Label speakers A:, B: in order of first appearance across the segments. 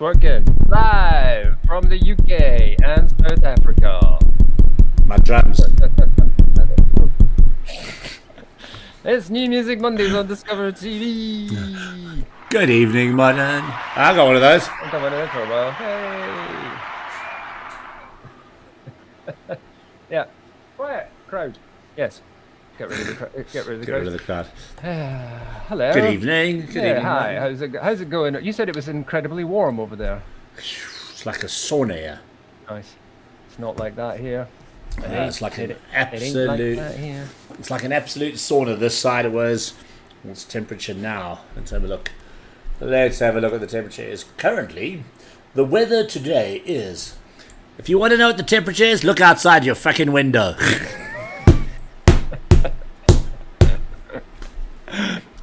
A: working live from the UK and South Africa.
B: My drums.
A: It's New Music Mondays on Discover TV.
B: Good evening, Modern. I got one of those.
A: I've got one of them for a while. Hey. Yeah. Quiet. Crowd. Yes. Get rid of the crowd. Get rid of the
B: Get
A: crowd.
B: rid of the crowd.
A: Hello.
B: Good evening. Good evening.
A: Hi. How's it going? You said it was incredibly warm over there.
B: It's like a sauna here.
A: Nice. It's not like that here.
B: It's like an
A: It ain't
B: absolute.
A: like that here.
B: It's like an absolute sauna. This side it was. What's the temperature now? Let's have a look. Let's have a look at the temperature. Is currently the weather today is. If you want to know what the temperature is, look outside your fucking window.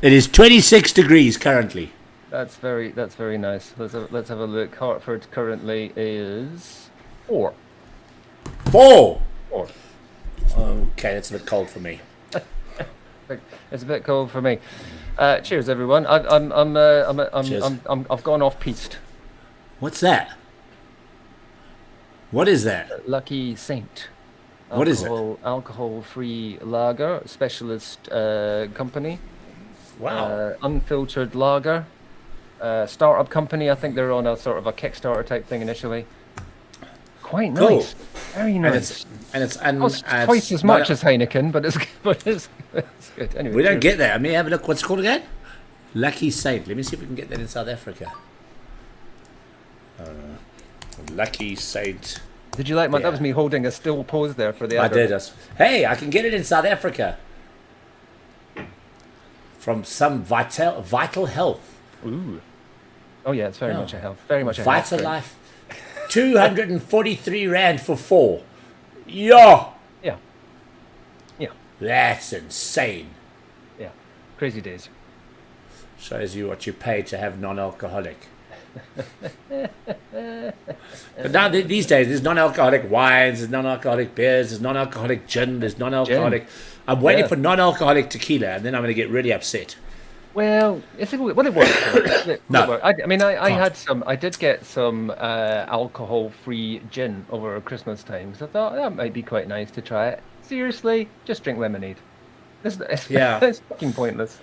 B: It is 26 degrees currently.
A: That's very nice. Let's have a look. Hartford currently is 4.
B: 4.
A: 4.
B: Okay, that's a bit cold for me.
A: It's a bit cold for me. Cheers, everyone. Cheers. I've gone off piste.
B: What's that? What is that?
A: Lucky Saint.
B: What is it?
A: Alcohol-free lager, specialist company.
B: Wow.
A: Unfiltered lager. Startup company. I think they're on a sort of a Kickstarter type thing initially. Quite nice.
B: Cool.
A: Very nice.
B: And
A: Costs twice as much as Heineken, but it's good. Anyway,
B: we don't
A: cheers.
B: get that. I mean, have a look. What's it called again? Lucky Saint. Let me see if we can get that in South Africa. Lucky Saint.
A: Did you like my?
B: Yeah.
A: That was me holding a still pose there for the.
B: I
A: advert.
B: did. Hey, I can get it in South Africa. From some vital health.
A: Ooh. Oh yeah, it's very much a health. Very much a
B: Vital
A: health.
B: Life. 243 rand for 4. Yeah.
A: Yeah. Yeah.
B: That's insane.
A: Yeah. Crazy days.
B: Shows you what you pay to have non-alcoholic. But now these days, there's non-alcoholic wines, there's non-alcoholic beers, there's non-alcoholic gin, there's non-alcoholic. I'm waiting for non-alcoholic tequila, and then I'm going to get really upset.
A: Well, it works.
B: No.
A: I did get some alcohol-free gin over Christmas time because I thought that might be quite nice to try it. Seriously, just drink lemonade. It's fucking pointless.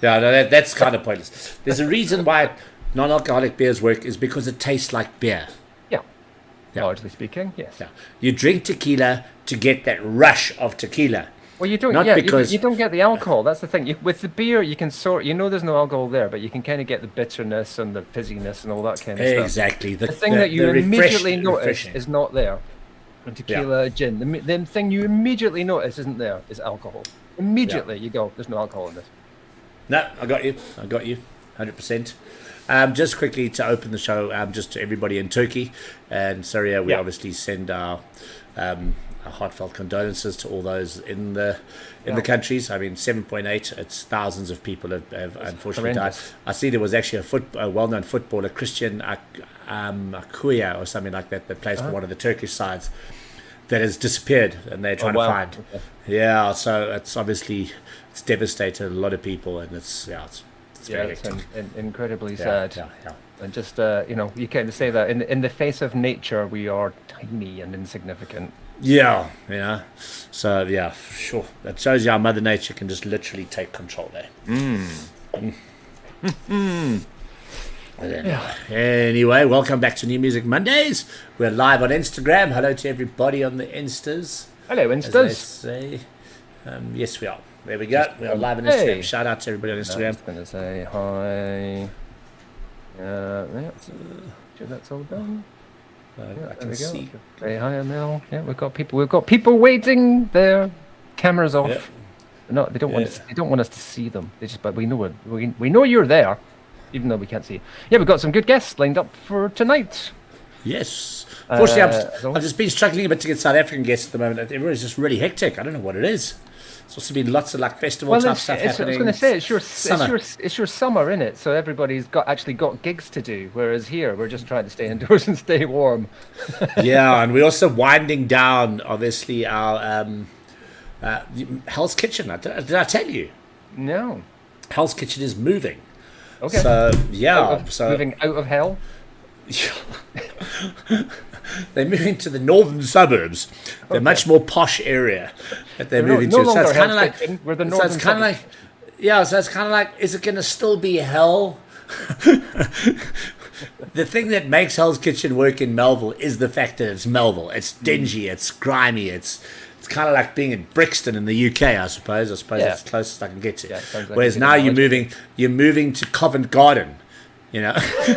B: Yeah, no, that's kind of pointless. There's a reason why non-alcoholic beers work is because it tastes like beer.
A: Yeah.
B: Yeah.
A: Largely speaking, yes.
B: Yeah. You drink tequila to get that rush of tequila.
A: Well, you don't.
B: Not
A: Yeah,
B: because-
A: you don't get the alcohol. That's the thing. With the beer, you can there's no alcohol there, but you can kind of get the bitterness and the fizziness and all that kind of stuff.
B: Exactly.
A: The thing that you immediately notice
B: refreshing.
A: is not there. And tequila, gin. The thing you immediately notice isn't there is alcohol. Immediately you go, there's no alcohol in this.
B: No, I got you. 100%. Just quickly to open the show, just to everybody in Turkey and Syria, we obviously send our heartfelt condolences to all those in the countries. I mean, 7.8. It's thousands of people have unfortunately died. I see there was actually a well-known footballer, Christian Akuya or something like that plays for one of the Turkish sides, that has disappeared, and they're trying to find.
A: Okay.
B: Yeah, so it's obviously devastated a lot of people, and it's very hectic.
A: Incredibly sad.
B: Yeah.
A: And just you kind of say that in the face of nature, we are tiny and insignificant.
B: Yeah. So yeah, sure. That shows you how Mother Nature can just literally take control there. Anyway, welcome back to New Music Mondays. We're live on Instagram. Hello to everybody on the Instas.
A: Hello,
B: As
A: Instas.
B: they say. Yes, we are. There we go. We are live on Instagram.
A: Hey.
B: Shout out to everybody on
A: I
B: Instagram.
A: was going to say hi. Sure that's all done.
B: I
A: There
B: can
A: we go.
B: see.
A: Say hi, Emil. Yeah, we've got people waiting there. Cameras off.
B: Yeah.
A: No, they don't want us. They don't want us to see them. But we know we know you're there, even though we can't see you. Yeah, we've got some good guests lined up for tonight.
B: Yes. Fortunately,
A: so-
B: I've just been struggling a bit to get South African guests at the moment. Everyone's just really hectic. I don't know what it is. It's also been lots of festival type stuff
A: I was
B: happening.
A: going to say it's your summer, isn't it? So everybody's actually got gigs to do, whereas here we're just trying to stay indoors and stay warm.
B: Yeah, and we're also winding down, obviously, our Hell's Kitchen. Did I tell you?
A: No.
B: Hell's Kitchen is moving.
A: Okay.
B: So yeah,
A: Moving out of hell.
B: They're moving to the northern suburbs. They're much more posh area that they're moving to. So it's kind of like, so it's kind of like, yeah. So it's kind of like, is it going to still be hell? The thing that makes Hell's Kitchen work in Melville is the fact that it's Melville. It's dingy. It's grimy. It's kind of like being in Brixton in the UK, I suppose. That's the closest I can get to. Yeah, like whereas now you're moving to Covent Garden. You know, that's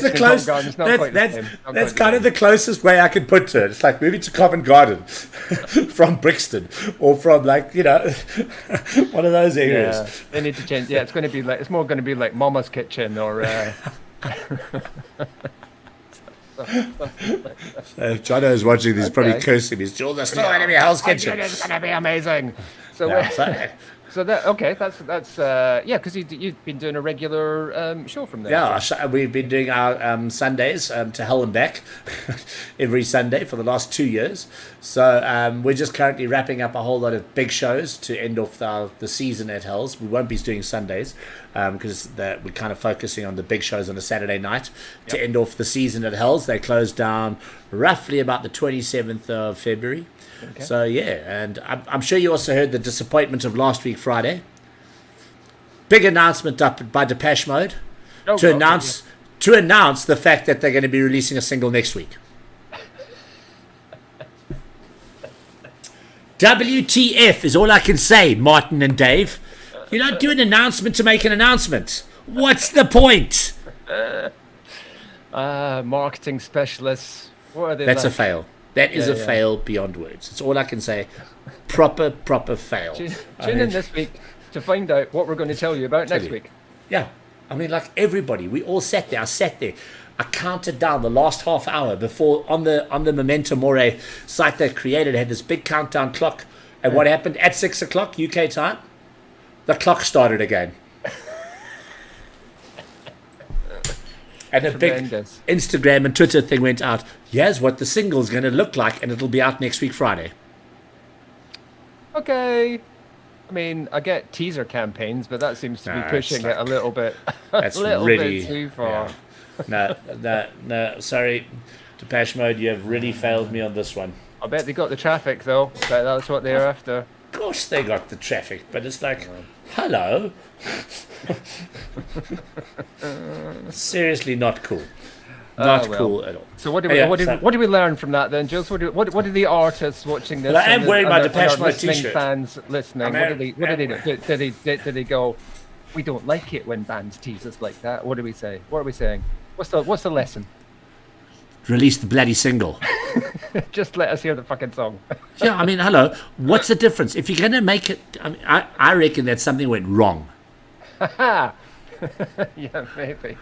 B: the close. That's kind of the closest way I can put to it. It's like moving to Covent Garden from Brixton, or from like one of those areas.
A: Yeah, they need to change. Yeah, it's going to be like, it's more going to be like Mama's Kitchen or.
B: Jono is watching this, probably cursing me. Jules, that's still going to be Hell's Kitchen.
A: It's going to be amazing. So. So that's because you've been doing a regular show from there.
B: Yeah, we've been doing our Sundays to Hell and Back every Sunday for the last 2 years. So we're just currently wrapping up a whole lot of big shows to end off the season at Hell's. We won't be doing Sundays because we're kind of focusing on the big shows on a Saturday night to end off the season at Hell's. They close down roughly about the 27th of February. Okay. So and I'm sure you also heard the disappointment of last week Friday. Big announcement up by Depeche Mode to announce the fact that they're going to be releasing a single next week. WTF is all I can say, Martin and Dave. You don't do an announcement to make an announcement. What's the point?
A: Marketing specialists. What are they?
B: That's a fail. That is a fail beyond words. That's all I can say. Proper fail.
A: Tune in this week to find out what we're going to tell you about next week.
B: Yeah. I mean, like everybody, we all sat there. I sat there. I counted down the last half hour before on the Memento Mori site they created. It had this big countdown clock. And what happened at 6 o'clock UK time? The clock started again. And a big Instagram and Twitter thing went out. Here's what the single's going to look like, and it'll be out next week Friday.
A: Okay. I mean, I get teaser campaigns, but that seems to be pushing it a little bit.
B: That's
A: bit too far.
B: Yeah. No. Sorry, Depeche Mode, you have really failed me on this one.
A: I bet they got the traffic, though. That's what they're after.
B: Of course they got the traffic, but it's like, hello. Seriously, not cool. Not cool at all.
A: So what do we learn from that then, Jules? What do the artists watching this?
B: Well, I am wearing my Depeche Mode t-shirt.
A: Fans listening, what do they do? Go, we don't like it when bands tease us like that. What do we say? What are we saying? What's the lesson?
B: Release the bloody single.
A: Just let us hear the fucking song.
B: Yeah, I mean, hello. What's the difference? If you're going to make it, I reckon that something went wrong.
A: Yeah, maybe.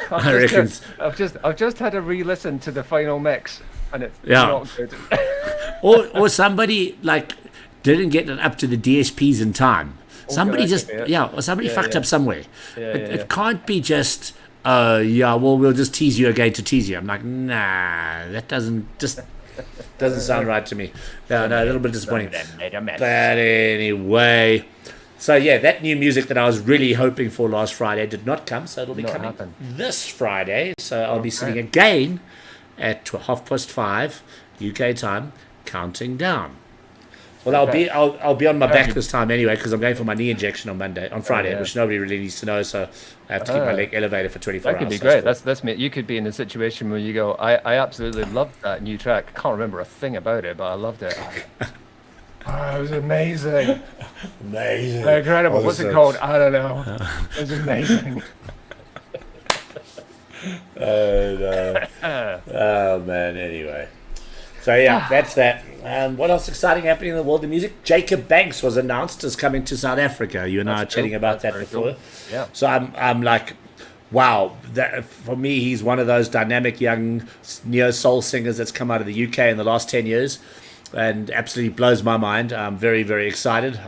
B: I've
A: just had a re-listen to the final mix, and it's not good.
B: or somebody like didn't get it up to the DSPs in time. Somebody fucked up somewhere. It can't be just. We'll just tease you again to tease you. I'm like, nah, that doesn't sound right to me. No, a little bit disappointing. But anyway, so that new music that I was really hoping for last Friday did not come, so it'll be coming this Friday. So I'll be sitting again at 5:30 UK time, counting down. Well, I'll be on my back this time anyway because I'm going for my knee injection on Friday, which nobody really needs to know. So I have to keep my leg elevated for 24 hours.
A: That could be great. That's me. You could be in a situation where you go, I absolutely loved that new track. Can't remember a thing about it, but I loved it. It was amazing.
B: Amazing.
A: Incredible. What's it called? I don't know. It was amazing.
B: Oh man. Anyway. So that's that. What else exciting happening in the world of music? Jacob Banks was announced as coming to South Africa. You and I are chatting about that before. Cool.
A: Yeah.
B: So I'm like, wow. That, for me, he's one of those dynamic young neo soul singers that's come out of the UK in the last 10 years, and absolutely blows my mind. I'm very, very excited.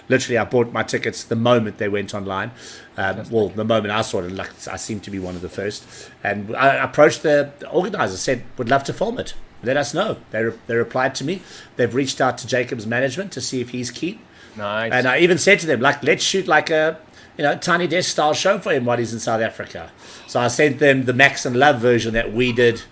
B: Literally, I bought my tickets the moment they went online. The moment I saw it, I seemed to be one of the first. And I approached the organizer, said, would love to film it. Let us know. They replied to me. They've reached out to Jacob's management to see if he's keen.
A: Nice.
B: And I even said to them, let's shoot like a Tiny Desk style show for him while he's in South Africa. So I sent them the Max and Love version that we did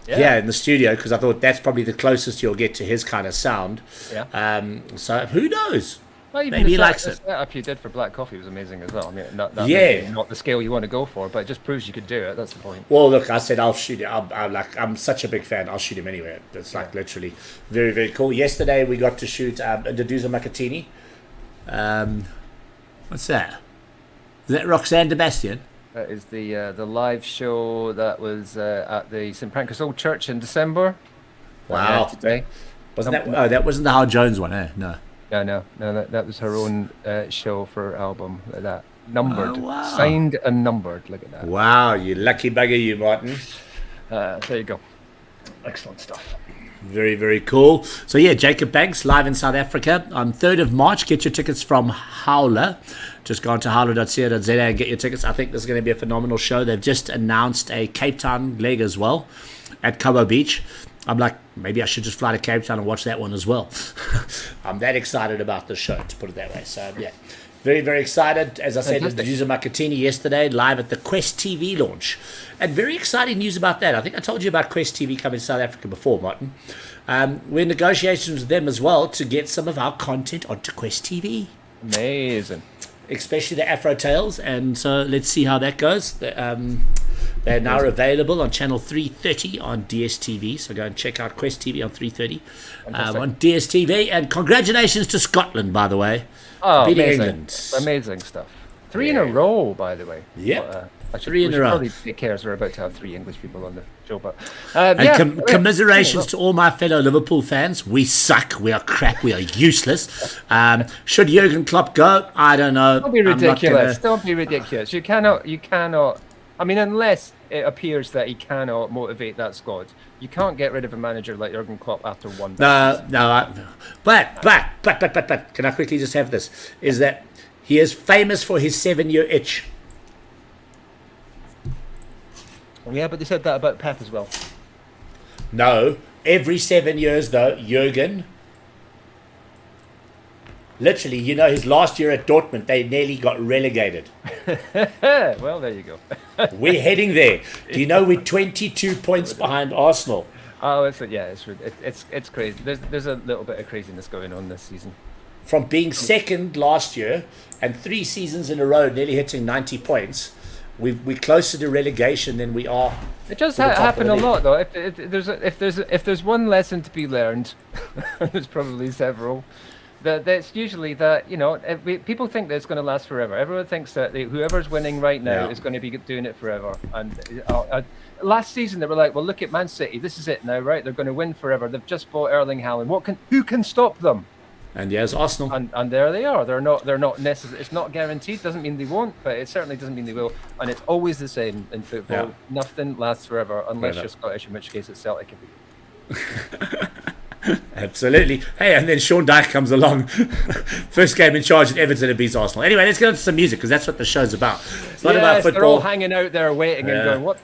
B: here in the studio, because I thought that's probably the closest you'll get to his kind of sound.
A: Yeah.
B: So who knows?
A: Well, even
B: maybe he
A: the
B: likes it.
A: setup you did for Black Coffee was amazing as well. I mean, not the scale you want to go for, but it just proves you could do it. That's the point.
B: Well, look, I said I'll shoot it. I'm such a big fan. I'll shoot him anywhere. It's like literally very, very cool. Yesterday we got to shoot Deduza Makatini. What's that? Is that Roxanne Sebastian?
A: That is the live show that was at the St Pancras Old Church in December.
B: Wow.
A: Today.
B: Wasn't that? Oh, that wasn't the Howard Jones one, eh? No.
A: No. That was her own show for her album. Like that. Numbered.
B: Oh, wow.
A: Signed and numbered. Look at that.
B: Wow, you lucky bugger, you, Martin.
A: There you go. Excellent stuff.
B: Very, very cool. So, yeah, Jacob Banks live in South Africa on 3rd of March. Get your tickets from Howler. Just go on to howler.co.za and get your tickets. I think this is going to be a phenomenal show. They've just announced a Cape Town leg as well at Cabo Beach. I'm like, maybe I should just fly to Cape Town and watch that one as well. I'm that excited about the show, to put it that way. So, yeah, very, very excited. As I said, Deduza Makatini yesterday, live at the Quest TV launch. And very exciting news about that. I think I told you about Quest TV coming to South Africa before, Martin. We're in negotiations with them as well to get some of our content onto Quest TV.
A: Amazing.
B: Especially the Afro Tales. And so let's see how that goes. They're now available on channel 330 on DSTV. So go and check out Quest TV on 330 on DSTV. And congratulations to Scotland, by the way.
A: Oh,
B: beating
A: amazing.
B: England.
A: Amazing stuff. 3 in a row, by the way.
B: Yeah.
A: Three in a row. Probably take care as we're about to have 3 English people on the show. But
B: commiserations to all my fellow Liverpool fans. We suck. We are crap. We are useless. Should Jurgen Klopp go? I don't know.
A: Don't be ridiculous. Don't be ridiculous. You cannot. I mean, unless it appears that he cannot motivate that squad, you can't get rid of a manager like Jurgen Klopp after one.
B: But can I quickly just have this? Is that he is famous for his 7-year itch.
A: Yeah, but they said that about Pep as well.
B: No, every 7 years though, Jurgen. Literally, his last year at Dortmund, they nearly got relegated.
A: Well, there you go.
B: We're heading there. Do you know we're 22 points behind Arsenal?
A: Oh, it's crazy. There's a little bit of craziness going on this season.
B: From being second last year and 3 seasons in a row, nearly hitting 90 points, we're closer to relegation than we are.
A: It does happen a lot, though. If there's one lesson to be learned, there's probably several. That's usually that people think that it's going to last forever. Everyone thinks that whoever's winning right now is going to be doing it forever. And last season they were like, well, look at Man City. This is it now, right? They're going to win forever. They've just bought Erling Haaland. Who can stop them?
B: And yes, Arsenal.
A: And there they are. They're not necessary. It's not guaranteed. Doesn't mean they won't, but it certainly doesn't mean they will. And it's always the same in football. Yeah. Nothing lasts forever unless you're Scottish, in which case it's Celtic.
B: Absolutely. Hey, and then Sean Dyche comes along. First game in charge at Everton and beats Arsenal. Anyway, let's get on to some music because that's what the show's about. It's not about football.
A: They're all hanging out there waiting and going, what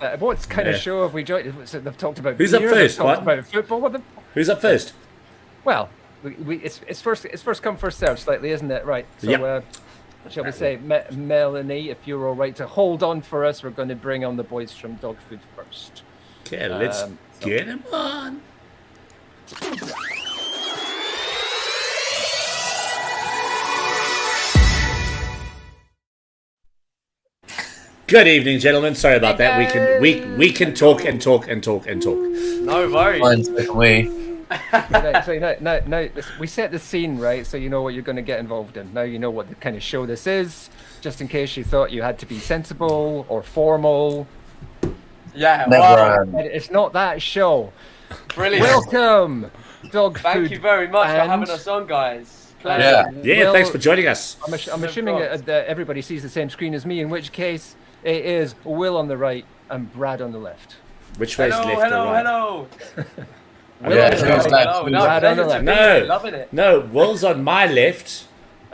A: kind of show have we joined? They've talked about
B: who's up first?
A: About football.
B: Who's up first?
A: Well, it's first come first served slightly, isn't it? Right. So shall we say, Melanie, if you're all right to hold on for us, we're going to bring on the boys from Dog Food first.
B: Okay, let's get them on. Good evening, gentlemen. Sorry about that. We can talk and talk and talk and talk.
C: No worries.
A: Now, we set the scene, right? So you know what you're going to get involved in. Now you know what the kind of show this is. Just in case you thought you had to be sensible or formal.
C: Yeah,
A: it's not that show.
C: Brilliant.
A: Welcome, Dog
C: Thank
A: Food
C: you very much
A: fans.
C: for having us on, guys. Pleasure.
B: Yeah, thanks for joining us.
A: I'm assuming that everybody sees the same screen as me, in which case it is Will on the right and Brad on the left.
B: Which way is left or right?
C: Hello.
A: Brad on the left.
C: Loving it.
B: No, Will's on my left,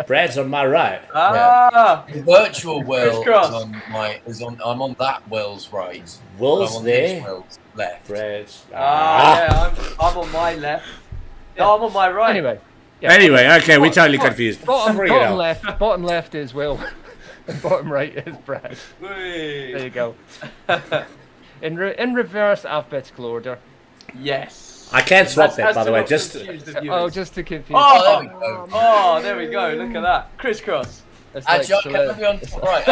B: Brad's on my right.
D: The virtual Will I'm on that Will's right.
B: Will's there.
D: Will's left.
B: Brad's.
C: I'm on my left. No, I'm on my right.
B: Anyway, okay, we're totally confused.
A: Bottom left is Will. and bottom right is Brad. There you go. In reverse alphabetical order.
C: Yes.
B: I can't swap that, by the way. Just
A: to confuse.
C: Oh,
D: there we go.
C: Oh, there we go. Look at that. Crisscross.
D: Actually, I put me on top right.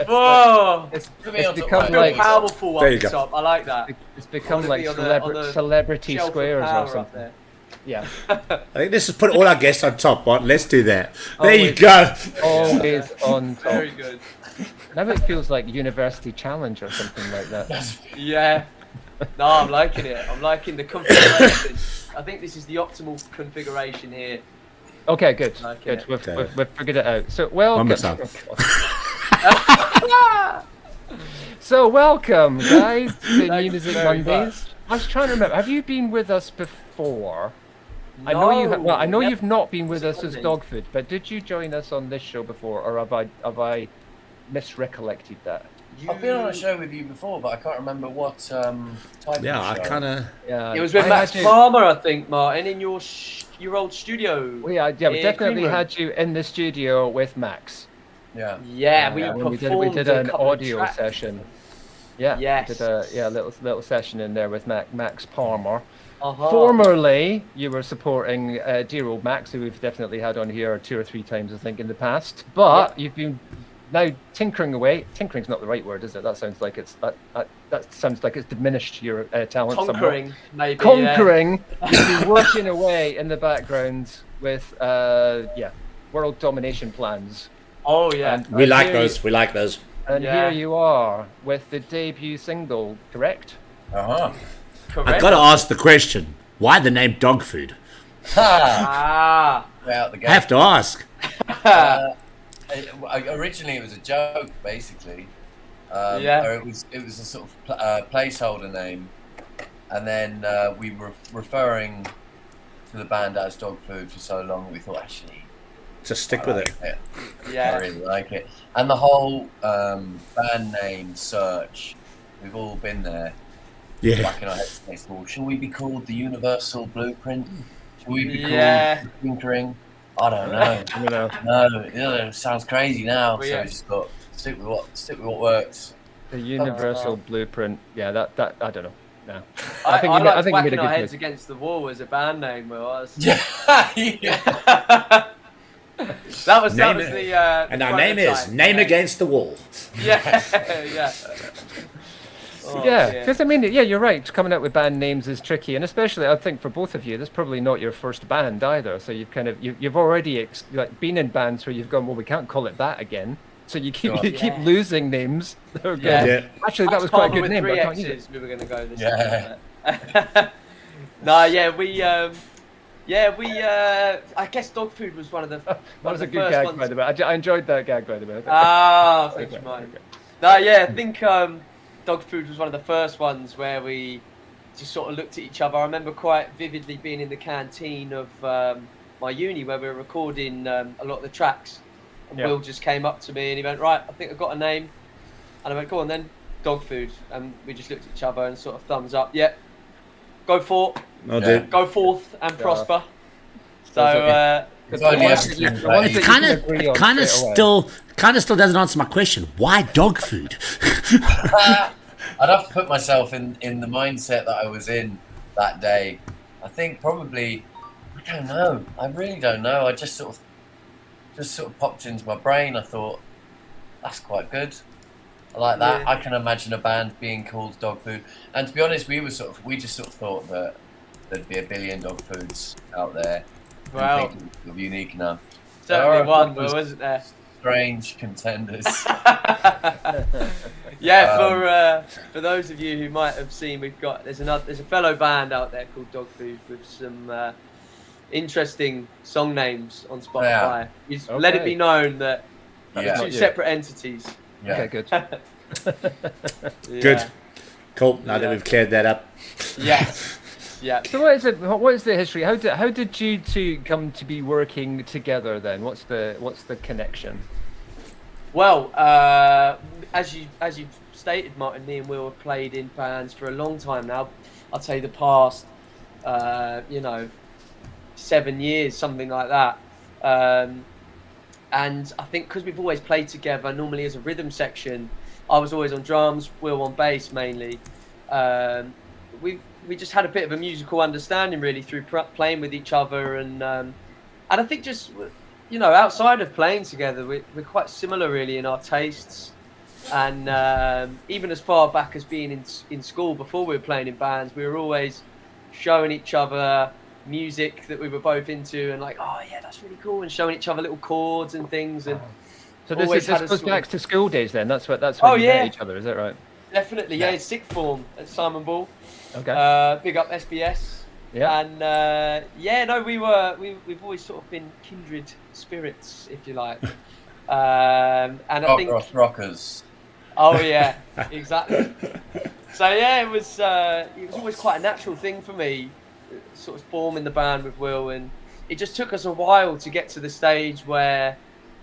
C: Whoa!
A: It's
C: become
A: become like
C: powerful
B: there
C: up
B: you
C: the
B: go.
C: top. I like that.
A: It's become like
C: on the
A: celebrity
C: shelf of
A: squares or
C: power up
A: something.
C: there.
A: Yeah.
B: I think let's just put all our guests on top. What? Let's do that. There you
A: Always.
B: go.
A: Always on top.
C: Very good.
A: Now it feels like University Challenge or something like that.
C: Yeah. No, I'm liking it. I'm liking the configuration. I think this is the optimal configuration here.
A: Okay, good.
C: Like
A: Good.
C: it.
A: We've figured it out. So welcome.
B: more time.
A: So welcome, guys, to New
C: Thank you
A: Music
C: very
A: Mondays. I was trying to remember. Have you been with us before? I know you. Well, I know
C: Yep.
A: you've not been with us as
C: Mondays.
A: Dog Food, but did you join us on this show before, or have I misrecollected that?
D: I've been on a show with you before, but I can't remember what type
B: Yeah,
D: of
B: I
D: show.
B: kind of.
A: Yeah.
C: It was with
A: I
C: Max
A: had you-
C: Palmer, I think, Martin, in your old studio.
A: We
C: Yeah,
A: definitely
C: Green Room.
A: had you in the studio with Max.
D: Yeah.
C: Yeah, we
A: when
C: performed
A: we did
C: a
A: an
C: couple of
A: audio
C: tracks.
A: session. Yeah,
C: Yes.
A: we did a little session in there with Max Palmer.
C: Uh-huh.
A: Formerly, you were supporting dear old Max, who we've definitely had on here 2 or 3 times, I think, in the past. But you've been now tinkering away. Tinkering's not the right word, is it? That sounds like it's that sounds like it's diminished your talent somewhat.
C: Conquering, maybe.
A: Conquering. You've been working away in the background with world domination plans.
C: Oh, yeah.
A: And
B: We like
A: here
B: those. We like those.
A: And
C: Yeah.
A: here you are with the debut single, correct?
D: Uh-huh.
C: Correct.
B: I gotta ask the question: why the name Dog Food?
D: Ha!
C: Ah.
D: Out the
B: I
D: gate.
B: have to ask.
D: Originally, it was a joke, basically.
C: Yeah.
D: Or it was a sort of placeholder name, and then we were referring to the band as Dog Food for so long. We thought actually,
B: Just stick
D: I
B: with
D: like
B: it.
D: I
C: Yeah.
D: really like it, and the whole band name search. We've all been there.
B: Yeah.
D: Back in our heads, well, shall we be called the Universal Blueprint? Shall we be
C: Yeah.
D: called Tinkering? I don't know.
A: You know,
D: No, it sounds crazy now.
C: Well,
D: so
C: yeah.
D: we just got stick with what works.
A: the universal blueprint. Yeah, that I don't know. No.
C: I
A: think
C: like
A: you made a
C: whacking
A: good
C: our
A: choice.
C: heads against the wall as a band name was.
D: Yeah.
C: That was
B: Name
C: the
B: it. And
C: the
B: our name is
C: prototype.
B: Name
C: Yeah.
B: Against the Wall.
C: Yeah, yeah. Oh,
A: Yeah,
C: dear.
A: because I mean, yeah, you're right. Coming out with band names is tricky, and especially I think for both of you, this is probably not your first band either. So you've kind of you've already been in bands where you've gone, well, we can't call it that again. So you keep
D: Sure.
A: you keep
C: Yeah.
A: losing names. That are good.
C: Yeah.
B: Yeah.
A: Actually, that
C: Max
A: was quite a
C: Palmer
A: good
C: with
A: name. But
C: 3
A: I can't use it.
C: X's, we were going to go this.
D: Yeah.
C: No, yeah, we I guess Dog Food was one of the
A: That
C: one
A: was
C: of
A: a
C: the
A: good
C: first
A: gag,
C: ones.
A: by the way. I enjoyed that gag, by the way.
C: Ah, thanks,
A: Okay,
C: mate.
A: okay.
C: No, yeah, I think Dog Food was one of the first ones where we just sort of looked at each other. I remember quite vividly being in the canteen of my uni where we were recording a lot of the tracks. And
A: Yeah.
C: Will just came up to me and he went, right, I think I've got a name. And I went, go on then, Dog Food. And we just looked at each other and sort of thumbs up. Yeah, go forth,
B: No,
D: Yeah.
B: dude.
C: go forth and prosper. So,
D: It's only
A: It
D: us two,
A: kind
D: right?
A: of-
B: Kind
A: agree on
B: of
A: straight away.
B: still doesn't answer my question. Why dog food?
D: I'd have to put myself in the mindset that I was in that day. I think probably, I don't know. I really don't know. I just sort of popped into my brain. I thought, that's quite good. I like that.
C: Yeah.
D: I can imagine a band being called Dog Food. And to be honest, we just sort of thought that there'd be a billion dog foods out there.
C: Wow.
D: Didn't think it was unique enough.
C: certainly
D: There are
C: one,
D: others.
C: wasn't there?
D: Strange contenders.
C: Yeah, for those of you who might have seen, there's a fellow band out there called Dog Food with some interesting song names on Spotify. Just let it
A: Okay.
C: be known that
D: Yeah.
C: they're two
A: Yeah.
C: separate entities.
D: Yeah.
A: Okay, good.
C: Yeah.
B: Good. Cool. Now that
C: Yeah.
B: we've cleared that up.
C: Yes. Yeah.
A: So what is it? What is the history? How did you two come to be working together then? What's the connection?
C: Well, as you've stated, Martin, me and Will have played in bands for a long time now. I'd say the past, 7 years, something like that. And I think because we've always played together, normally as a rhythm section, I was always on drums, Will on bass mainly. We just had a bit of a musical understanding really through playing with each other, and I think just, you know, outside of playing together, we're quite similar really in our tastes, and even as far back as being in school before we were playing in bands, we were always showing each other music that we were both into, and like, oh yeah, that's really cool, and showing each other little chords and things, and
A: so this goes back to school days then. That's when you met each other, is that right?
C: Definitely, yeah. Sixth form at Simon Ball.
A: Okay.
C: Big up SBS.
A: Yeah.
C: And we've always sort of been kindred spirits, if you like. And I think
D: rockers.
C: Oh yeah, exactly. So yeah, it was always quite a natural thing for me, sort of forming the band with Will, and it just took us a while to get to the stage where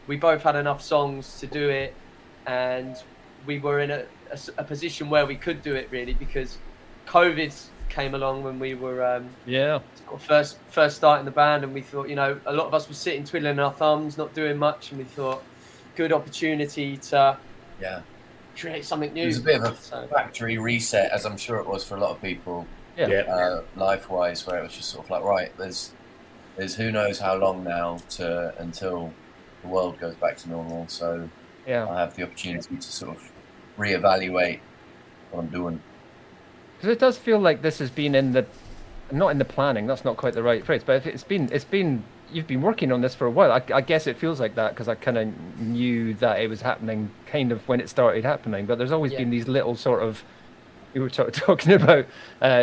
C: we both had enough songs to do it, and we were in a position where we could do it really, because COVID came along when we were first starting the band, and we thought, you know, a lot of us were sitting twiddling our thumbs, not doing much, and we thought, good opportunity to create something new.
D: It was a bit of a factory reset, as I'm sure it was for a lot of people, life-wise, where it was just sort of like, right, there's who knows how long now until the world goes back to normal, so I have the opportunity to sort of reevaluate what I'm doing.
A: Because it does feel like this has been not in the planning, that's not quite the right phrase, but it's been you've been working on this for a while. I guess it feels like that because I kind of knew that it was happening kind of when it started happening, but there's always been these little sort of, we were talking about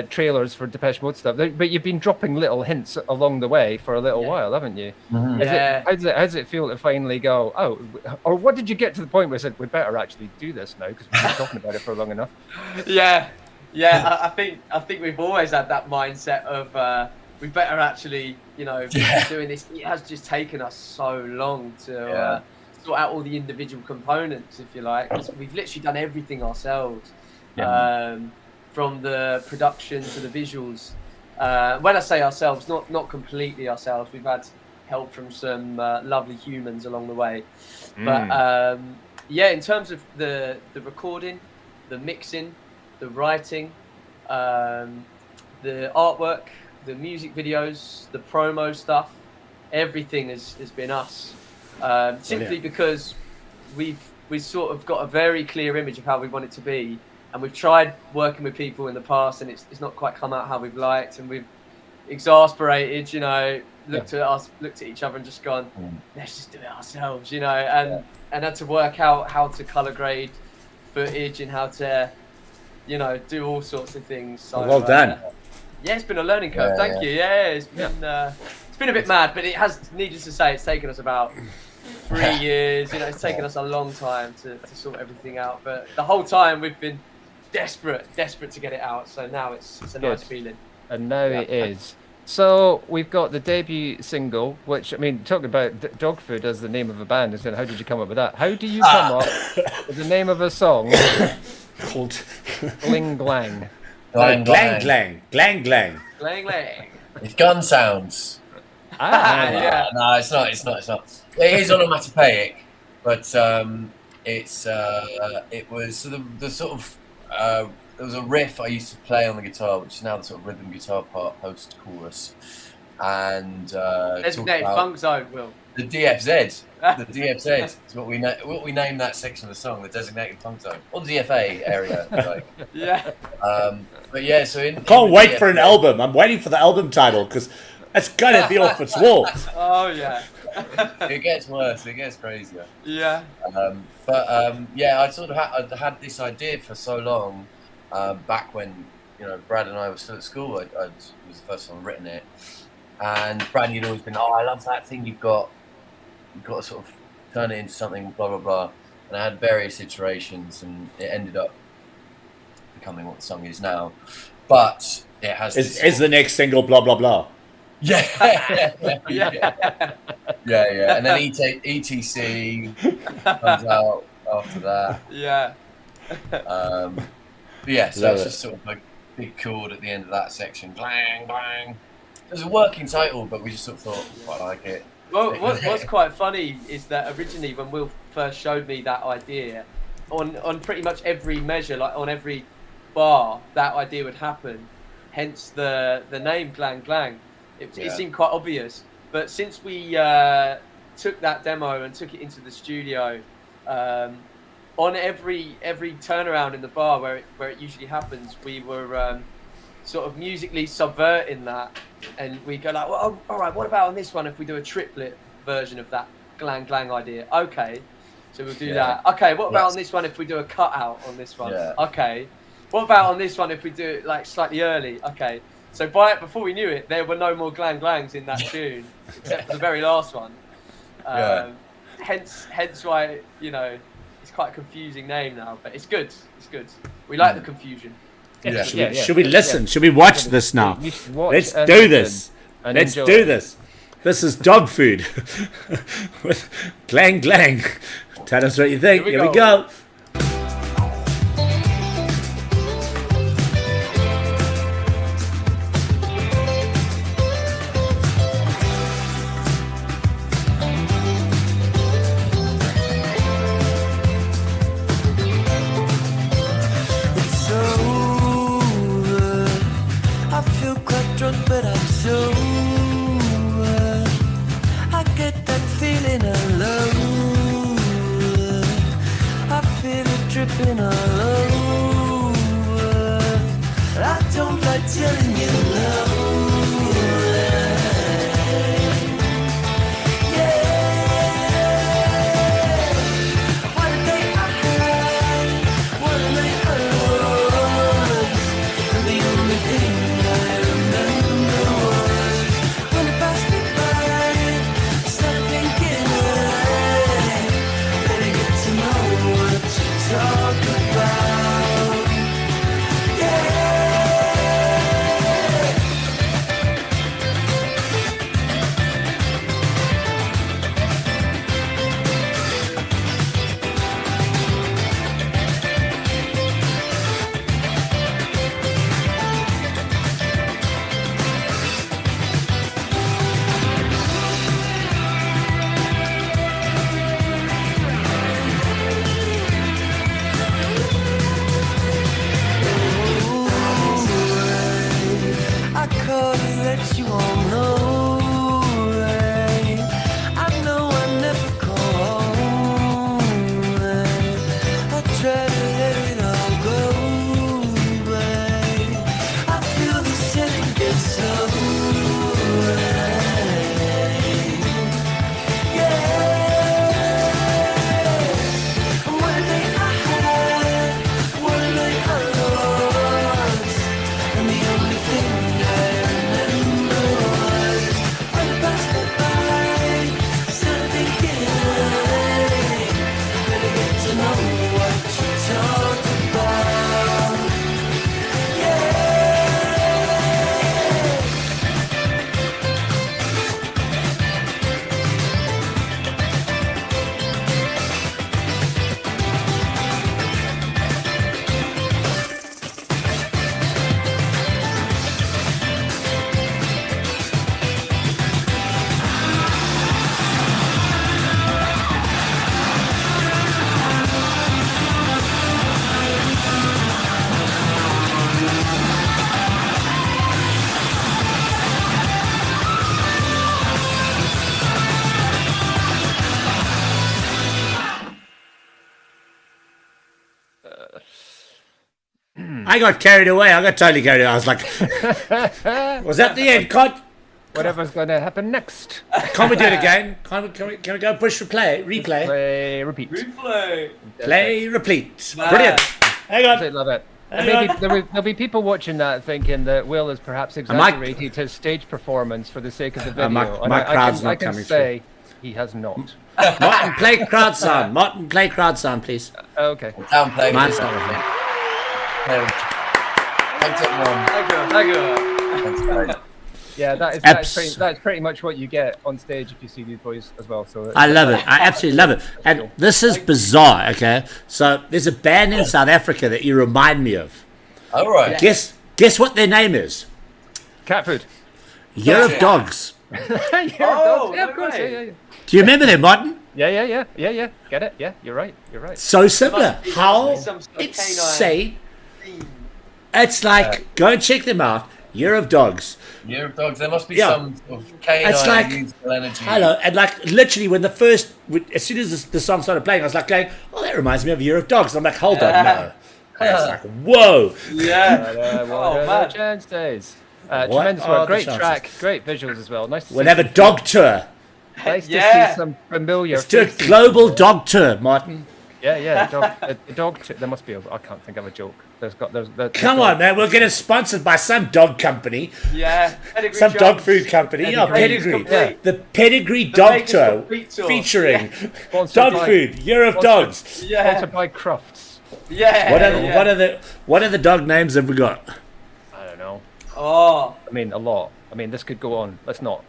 A: trailers for Depeche Mode stuff, but you've been dropping little hints along the way for a little while, haven't you?
C: Mm-hmm.
A: How does it feel to finally go, oh, or what did you get to the point where you said, we better actually do this now because we've been talking about it for long enough?
C: I think we've always had that mindset of we better actually, you know, doing this. It has just taken us so long to sort out all the individual components, if you like. We've literally done everything ourselves. From the production to the visuals. When I say ourselves, not completely ourselves. We've had help from some lovely humans along the way. But in terms of the recording, the mixing, the writing, the artwork, the music videos, the promo stuff, everything has been us. Simply because we've sort of got a very clear image of how we want it to be. And we've tried working with people in the past, and it's not quite come out how we've liked, and we've exasperated, you know, looked at each other and just gone, let's just do it ourselves, you know, and had to work out how to color grade footage and how to, you know, do all sorts of things. So,
B: well done.
C: It's been a learning curve. Thank you. It's been a bit mad, but it has, needless to say, it's taken us about 3 years. You know, it's taken us a long time to sort everything out, but the whole time we've been desperate to get it out. So now it's a nice feeling.
A: And now it is. So we've got the debut single, which, I mean, talking about dog food as the name of a band, and how did you come up with that? How do you come up with the name of a song called Gling Glang?
B: Glang Glang. Glang Glang.
C: Glang Glang.
D: It's gun sounds. No, it's not. It is onomatopoeic, but it was the sort of there was a riff I used to play on the guitar, which is now the sort of rhythm guitar part, post chorus, and
C: designated funk zone, Will.
D: The DFZ. The DFZ is what we named that section of the song, the designated funk zone, or the DFA area, like. But yeah, so I
B: can't wait for an album. I'm waiting for the album title because it's gonna be off its wall.
C: Oh yeah.
D: It gets worse. It gets crazier.
C: Yeah.
D: I sort of I'd had this idea for so long, back when, you know, Brad and I were still at school. I was the first one written it, and Brad had always been, I love that thing you've got to sort of turn it into something, blah blah blah. And I had various iterations, and it ended up becoming what the song is now. But it has.
B: Is the next single blah blah blah?
D: Yeah. And then ETC comes out after that. So it's just sort of like big chord at the end of that section. Blang, blang. It was a working title, but we just sort of thought, I like it.
C: Well, what's quite funny is that originally when Will first showed me that idea, on pretty much every measure, like on every bar, that idea would happen. Hence the name Glang Glang. It seemed quite obvious. But since we took that demo and took it into the studio, on every turnaround in the bar where it usually happens, we were sort of musically subverting that, and we go like, well, all right, what about on this one if we do a triplet version of that Glang Glang idea? Okay, so we'll do that. Okay, what about on this one if we do a cutout on this one? Okay, what about on this one if we do it like slightly early? Okay, so before we knew it, there were no more Glang Glangs in that tune except for the very last one. Hence why, you know, it's quite a confusing name now, but it's good. It's good. We like the confusion.
B: Should we listen? Should we watch this now? Let's do this. Let's do this. This is dog food with Glang Glang. Tell us what you think. Here we go. I got carried away. I got totally carried away. I was like, was that the end?
A: Whatever's going to happen next.
B: Can't we do it again? Can we go push replay? Replay?
A: Play, repeat.
C: Replay.
B: Play, repeat. Brilliant. Hang on.
A: I love it. Maybe there'll be people watching that thinking that Will has perhaps exaggerated his stage performance for the sake of the video.
B: My crowd's not
A: I can
B: coming
A: say he has not.
B: Martin, play crowd sound. Martin, play crowd sound, please.
A: Okay.
D: Downplay.
B: Mine's
A: Yeah, that's pretty much what you get on stage if you see these boys as well. So
B: I love it. I absolutely love it. And this is bizarre, okay? So there's a band in South Africa that you remind me of.
D: All right.
B: Guess what their name is?
A: Cat food.
B: Year of Dogs.
C: Oh,
A: Yeah,
C: no
A: of course.
C: way.
A: Yeah.
B: Do you remember them, Martin?
A: Yeah. Get it? Yeah, you're right.
B: So similar.
C: Must be
B: How
C: some sort of
B: insane.
C: theme.
B: It's like, go and check them out. Year of Dogs.
D: Year of Dogs. There must be
B: Yeah.
D: some sort of canine
B: It's like,
D: musical energy.
B: hello. And like, literally, when as soon as the song started playing, I was like going, oh, that reminds me of Year of Dogs. And I'm like, hold on, no. And it's like, whoa.
C: Yeah.
A: What
C: Oh,
A: are
C: man.
A: the chances?
B: What
A: Tremendous
B: are
A: work.
B: the
A: Great
B: chances?
A: track. Great visuals as well. Nice to
B: We'll
A: see
B: have a dog tour.
A: Nice to
C: Yeah.
A: see some familiar
B: Let's do a
A: faces.
B: global dog tour, Martin.
A: Yeah. Dog. There must be a. I can't think of a joke.
B: Come on, man. We'll get it sponsored by some dog company.
C: Yeah. Pedigree
B: Some dog
C: Jones.
B: food company. Oh,
A: Pedigree.
B: Pedigree.
A: Yeah.
B: The Pedigree
C: The
B: Dog
C: Vegas
B: Tour
C: Complete Tour.
B: featuring
A: Sponsored
B: dog
A: by-
B: food, Year of
A: sponsored-
B: Dogs.
C: Yeah.
A: Sponsored by Crufts.
C: Yeah.
B: What are the dog names have we got?
A: I don't know.
C: Oh.
A: I mean, a lot. I mean, this could go on. Let's not.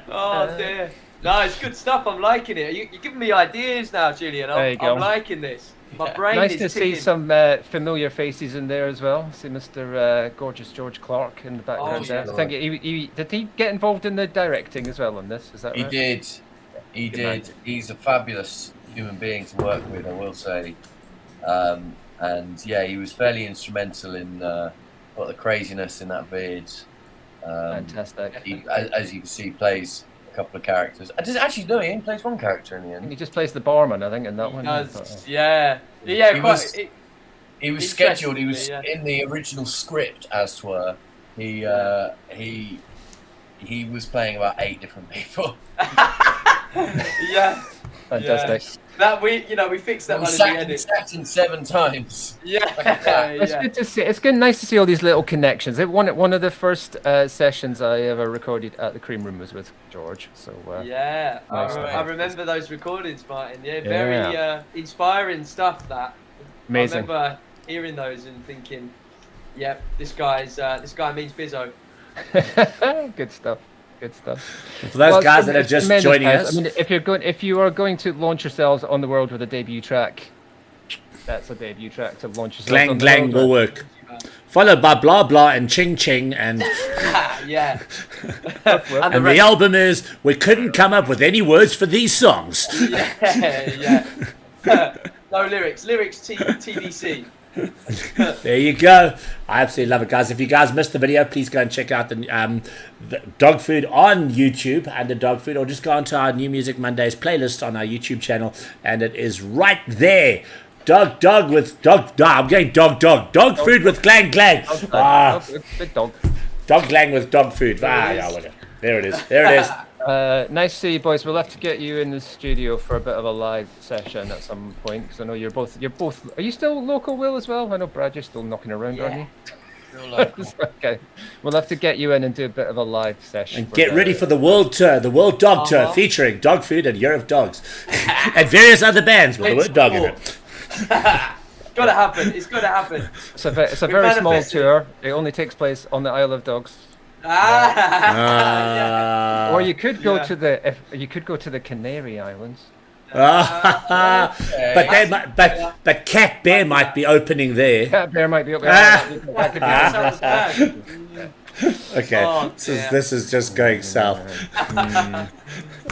C: Oh dear. No, it's good stuff. I'm liking it. You're giving me ideas now, Julian.
A: There you go.
C: I'm liking this. My brain
A: Nice
C: is
A: to see
C: ticking.
A: some familiar faces in there as well. See Mr. Gorgeous George Clark in the background
C: yeah.
A: there. I think did he get involved in the directing as well on this? Is that
D: He
A: right?
D: did. He
A: Good man.
D: did. He's a fabulous human being to work with, I will say. And yeah, he was fairly instrumental in the craziness in that vid.
A: Fantastic.
D: He, as you can see, plays a couple of characters. Actually, no, he only plays one character in the end.
A: He just plays the barman, I think, in that
C: He
A: one.
C: does. Yeah. Yeah.
D: He
C: Quite.
D: was- He was scheduled. He was
C: Interestingly,
D: in the original script, as it were. He was playing about 8 different people.
C: Yeah.
A: Fantastic.
C: That we fixed that
D: He
C: one
D: was
C: in the
D: sacked,
C: edit.
D: sacked in 7 times.
C: Yeah.
A: It's
C: Yeah.
A: good to see. It's good, nice to see all these little connections. One of the first sessions I ever recorded at the Cream Room was with George. So
C: Yeah,
A: Nice,
C: I
A: nice.
C: remember those recordings, Martin. Yeah,
A: Yeah.
C: very inspiring stuff. That
A: amazing.
C: I remember hearing those and thinking, "Yep, this guy means Bizzo."
A: Good stuff. Good stuff.
B: For those
A: Well,
B: guys that are
A: it's
B: just
A: tremendous,
B: joining
A: guys.
B: us,
A: I mean, if you are going to launch yourselves on the world with a debut track, that's a debut track to launch yourselves
B: Glang
A: on the
B: Glang
A: world
B: will
A: with.
B: work. Followed by Blah Blah and Ching Ching and
C: Yeah.
B: and the album is We Couldn't Come Up With Any Words for These Songs.
C: Yeah. No lyrics. TBC.
B: There you go. I absolutely love it, guys. If you guys missed the video, please go and check out the Dog Food on YouTube under Dog Food, or just go onto our New Music Mondays playlist on our YouTube channel, and it is right there. Dog with dog. No, I'm going dog. Dog food with Glang Glang.
A: Big dog.
B: Dog Glang with dog food. Yeah, whatever. There it is.
A: Nice to see you, boys. We'll have to get you in the studio for a bit of a live session at some point, because I know you're both. Are you still local, Will, as well? I know, Brad, you're still knocking around, aren't you?
D: Real local.
A: Okay, we'll have to get you in and do a bit of a live session.
B: And get ready for the World Tour, the World Dog Tour, featuring Dog Food and Year of Dogs, and various other bands with the word dog in it.
C: Gotta happen. It's gotta happen.
A: It's a very small
C: manifested.
A: tour. It only takes place on the Isle of Dogs.
C: Yeah.
A: Or you could go
C: Yeah.
A: to the Canary Islands.
B: But they might, but Cat Bear might be opening there.
A: Cat Bear might be up there. That could be
C: That sounds bad.
B: Okay,
C: Oh,
B: this is just going south.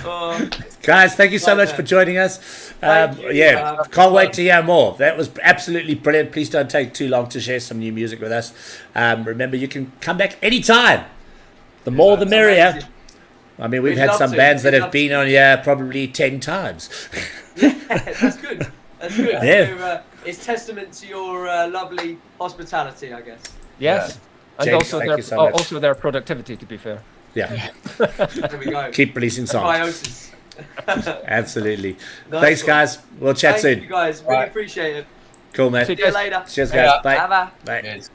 C: Oh,
B: Guys, thank you so much
C: Pleasure.
B: for joining us.
C: Thank you.
B: Can't wait to hear more. That was absolutely brilliant. Please don't take too long to share some new music with us. Remember, you can come back anytime. The more the merrier.
C: amazing.
B: I mean, we've
C: We'd
B: had
C: love
B: some
C: to.
B: bands that
C: We'd
B: have
C: love
B: been on here probably 10 times.
C: Yeah, that's good. That's good.
B: Yeah.
C: So, it's testament to your lovely hospitality, I guess.
A: Yes. And
B: James,
A: also
B: thank
A: their
B: you so much.
A: also their productivity, to be fair.
B: Yeah,
C: There we go.
B: keep releasing songs.
C: Symbiosis.
B: Absolutely.
C: Nice
B: Thanks,
C: one.
B: guys. We'll chat
C: Thank
B: soon.
C: you guys. Really
D: Right.
C: appreciate it.
B: Cool, man.
A: See
C: See you later.
B: Cheers, guys. Bye.
C: Bye-bye.
B: Bye.
D: Cheers.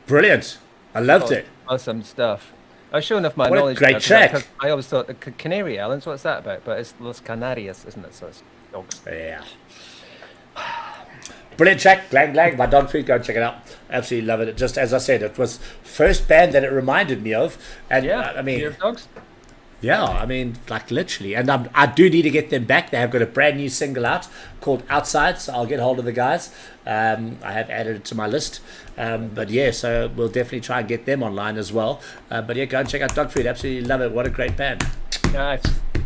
B: Brilliant. I loved it.
A: Awesome stuff. I was showing off my
B: What a
A: knowledge.
B: great
A: now, 'cause
B: track.
A: 'cause I always thought the Canary Islands. What's that about? But it's Los Canarias, isn't it? So it's dogs.
B: Yeah. Brilliant track, Glang Glang by Dog Food. Go and check it out. Absolutely love it. Just as I said, it was first band that it reminded me of. And
A: Yeah.
B: I mean,
A: Year of Dogs.
B: Yeah, I mean, like literally. And I do need to get them back. They have got a brand new single out called Outside, so I'll get hold of the guys. I have added it to my list. But yeah, so we'll definitely try and get them online as well. But yeah, go and check out Dog Food. Absolutely love it. What a great band.
A: Nice.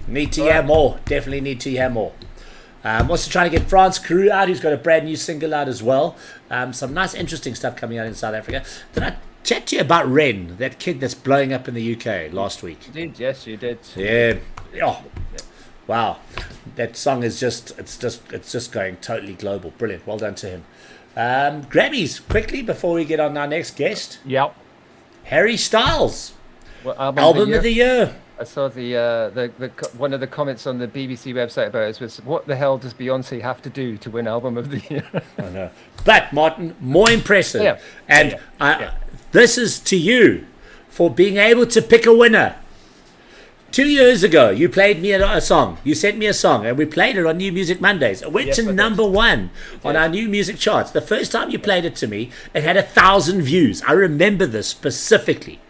B: Need to hear more. Definitely need to hear more. Also trying to get France Carew out, who's got a brand new single out as well. Some nice, interesting stuff coming out in South Africa. Did I chat to you about Ren, that kid that's blowing up in the UK last week?
A: You did, yes, you did.
B: Yeah. Oh, wow. That song is it's just going totally global. Brilliant. Well done to him. Grammys, quickly, before we get on our next guest.
A: Yep.
B: Harry Styles.
A: What,
B: album of the year.
A: I saw the one of the comments on the BBC website about it was, what the hell does Beyonce have to do to win album of the year?
B: I know. But, Martin, more impressive.
A: Yeah.
B: And this is to you for being able to pick a winner. 2 years ago, you played me a song. You sent me a song, and we played it on New Music Mondays. It went to number one on our new music charts. The first time you played it to me, it had 1,000 views. I remember this specifically.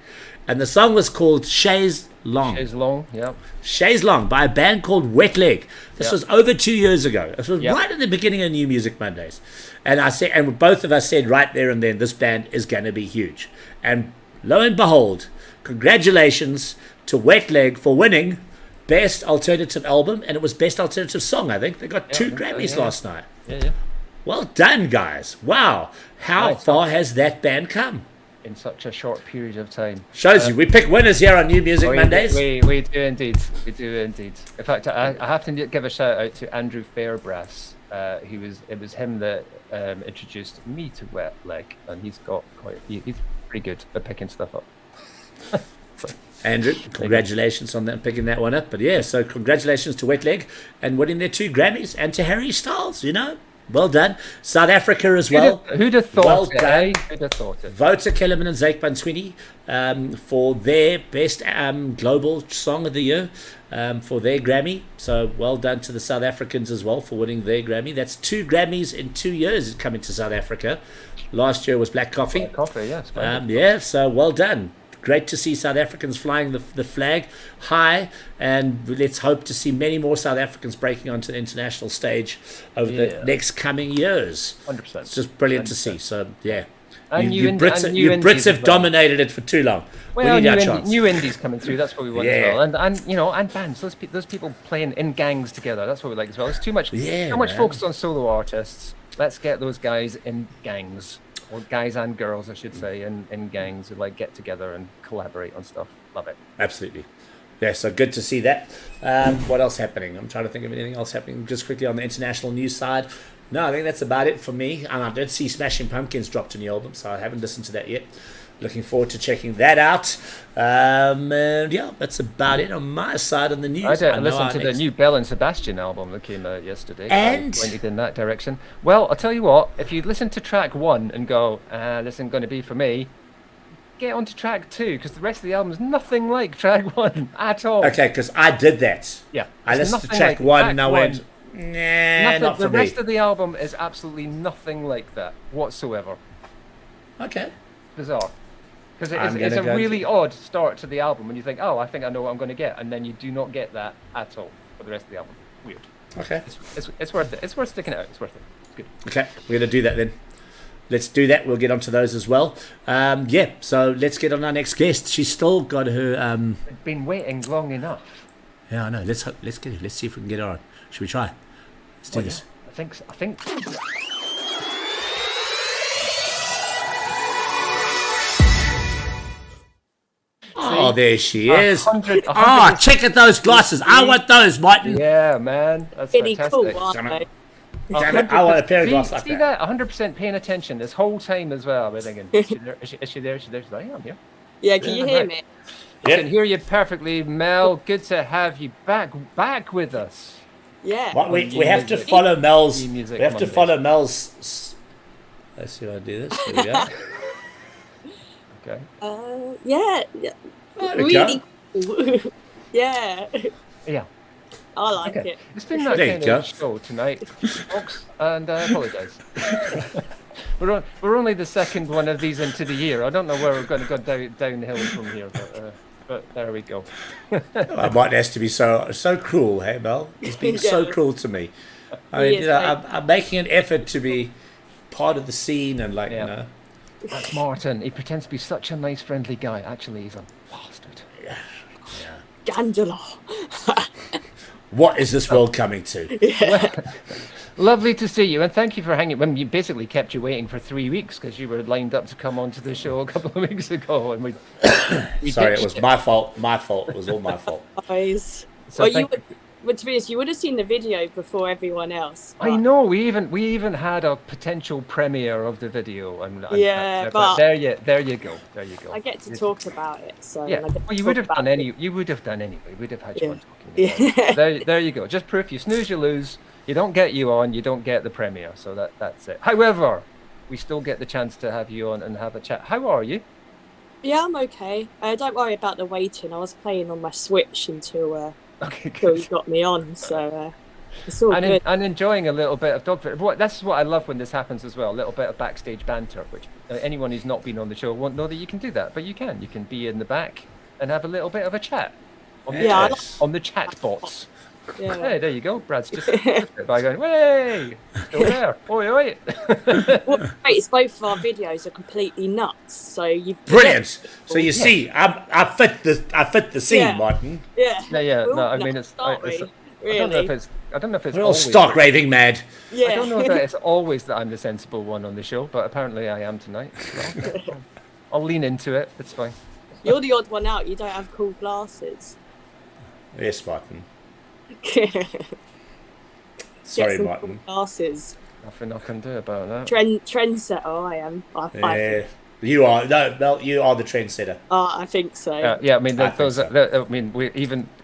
B: And the song was called Chaise Long.
A: Chaise Long, yeah.
B: Chaise Long by a band called Wet Leg. This was over 2 years ago. This was right at the beginning of New Music Mondays. And I said, and both of us said right there and then, this band is going to be huge. And lo and behold, congratulations to Wet Leg for winning Best Alternative Album, and it was Best Alternative Song, I think. They got 2 Grammys last night.
A: Yeah.
B: Well done, guys. Wow. How far has that band come?
A: In such a short period of time.
B: Shows you. We pick winners here on New Music Mondays.
A: We do indeed. We do indeed. In fact, I have to give a shout out to Andrew Fairbrass. It was him that introduced me to Wet Leg, and he's pretty good at picking stuff up.
B: Andrew, congratulations on that, picking that one up. But yeah, so congratulations to Wet Leg and winning their 2 Grammys, and to Harry Styles, Well done. South Africa as well.
A: Who'd have thought it? Who'd have thought it?
B: Wouter Kellerman and Zake Banswini for their Best Global Song of the Year for their Grammy. So well done to the South Africans as well for winning their Grammy. That's 2 Grammys in 2 years coming to South Africa. Last year was Black Coffee.
A: Black Coffee, yes.
B: So well done. Great to see South Africans flying the flag high, and let's hope to see many more South Africans breaking onto the international stage over the next coming years.
A: 100%.
B: It's just brilliant to see. So, yeah.
A: And
B: you Brits have dominated it for too long.
A: Well,
B: we need our chance.
A: New indies coming through, that's what we want as well. And bands, those people playing in gangs together, that's what we like as well. There's too much focus on solo artists. Let's get those guys in gangs. Or guys and girls, I should say, in gangs who get together and collaborate on stuff. Love it.
B: Absolutely. Yeah, so good to see that. What else happening? I'm trying to think of anything else happening just quickly on the international news side. No, I think that's about it for me. And I did see Smashing Pumpkins dropped a new album, so I haven't listened to that yet. Looking forward to checking that out. And yeah, that's about it on my side on the news.
A: I listened to the new Bell and Sebastian album that came out yesterday.
B: And
A: went in that direction. Well, I'll tell you what, if you listen to track 1 and go, this isn't going to be for me, get on to track 2, because the rest of the album is nothing like track 1 at all.
B: Okay, because I did that.
A: Yeah.
B: I listened to track 1 and I went, nah, not for me.
A: The rest of the album is absolutely nothing like that whatsoever.
B: Okay.
A: Bizarre. Because it's a really odd start to the album when you think, I think I know what I'm going to get, and then you do not get that at all for the rest of the album. Weird.
B: Okay.
A: It's worth it. It's worth sticking it out. It's worth it. It's good.
B: Okay, we're going to do that then. Let's do that. We'll get onto those as well. So let's get on our next guest. She's still got her...
A: We've been waiting long enough.
B: Yeah, I know. Let's get her. Let's see if we can get her on. Should we try? Let's do this.
A: I think...
B: Oh, there she is. Check at those glasses. I want those, Martin.
A: Yeah, man. That's
E: pretty
A: fantastic.
E: cool.
B: Damn it, I want a pair of glasses like
A: that. See that? 100% paying attention this whole time as well. We're thinking, is she there? Is she there? She's like, I'm here.
E: Yeah, can you hear me?
A: I can hear you perfectly, Mel. Good to have you back with us.
E: Yeah.
B: What, we have to follow Mel's. We have to follow Mel's. Let's see if I do this. There we go.
A: Okay.
E: Yeah. Really cool. Yeah.
A: Yeah.
E: I like it.
A: It's been that kind of show tonight, folks, and I apologise. We're only the second one of these into the year. I don't know where we're going to go downhill from here, but But there we go.
B: Martin has to be so cruel, hey Mel? He's being so cruel to me. I mean, I'm making an effort to be part of the scene and
A: That's Martin. He pretends to be such a nice, friendly guy. Actually, he's a bastard.
B: Yeah.
E: Gandalf.
B: What is this world coming to?
A: Lovely to see you, and thank you for hanging. When we basically kept you waiting for 3 weeks because you were lined up to come onto the show a couple of weeks ago, and we
B: Sorry, it was my fault. My fault. It was all my fault.
E: Guys.
A: So
E: But to be honest, you would have seen the video before everyone else.
A: I know we even had a potential premiere of the video, and
E: but
A: there you go.
E: I get to talk about it, so
A: yeah. Well, you would have done anyway. We'd have had you on talking.
E: Yeah.
A: There you go. Just proof. You snooze, you lose. You don't get you on. You don't get the premiere. So that's it. However, we still get the chance to have you on and have a chat. How are you?
E: Yeah, I'm okay. Don't worry about the waiting. I was playing on my Switch until
A: Okay,
E: you got me on, so it's all good.
A: And enjoying a little bit of dogfood. That's what I love when this happens as well. A little bit of backstage banter, which anyone who's not been on the show won't know that you can do that, but you can. You can be in the back and have a little bit of a chat on the chat bots.
E: Yeah.
A: Hey, there you go. Brad's just by going, "Way, still there, oi."
E: Well, it's both of our videos are completely nuts. So you've
B: Brilliant. So you see, I fit the scene, Martin.
E: Yeah.
A: No, I mean I don't know if it's
B: We're all
A: always
B: stark raving mad.
E: Yeah.
A: I don't know that it's always that I'm the sensible one on the show, but apparently I am tonight. So I'll lean into it. It's fine.
E: You're the odd one out. You don't have cool glasses.
B: Yes, Martin.
E: Get
B: Sorry,
E: some
B: Martin.
E: cool glasses.
A: Nothing I can do about that.
E: Trendsetter, I am.
B: Yeah. You are you are the trendsetter.
E: I think so.
A: Yeah, I mean,
B: I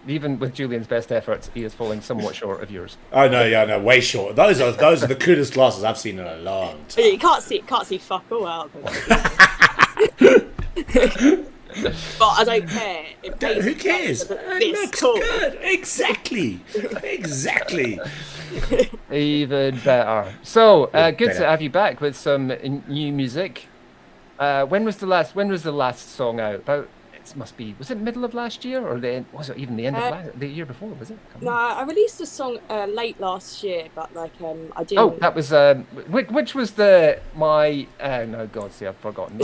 A: even with Julian's best efforts, he is falling somewhat short of yours.
B: Oh no, way short. Those are the coolest glasses I've seen in a long time.
E: You can't see fuck all out of them. But I don't care.
B: Who cares? It looks good. Exactly.
A: Even better. So good
B: better.
A: to have you back with some new music. When was the last song out? Was it middle of last year, or was it even the end of the year before? Was it?
E: No, I released a song late last year, but I didn't.
A: Oh, that was which was no, God, see, I've forgotten.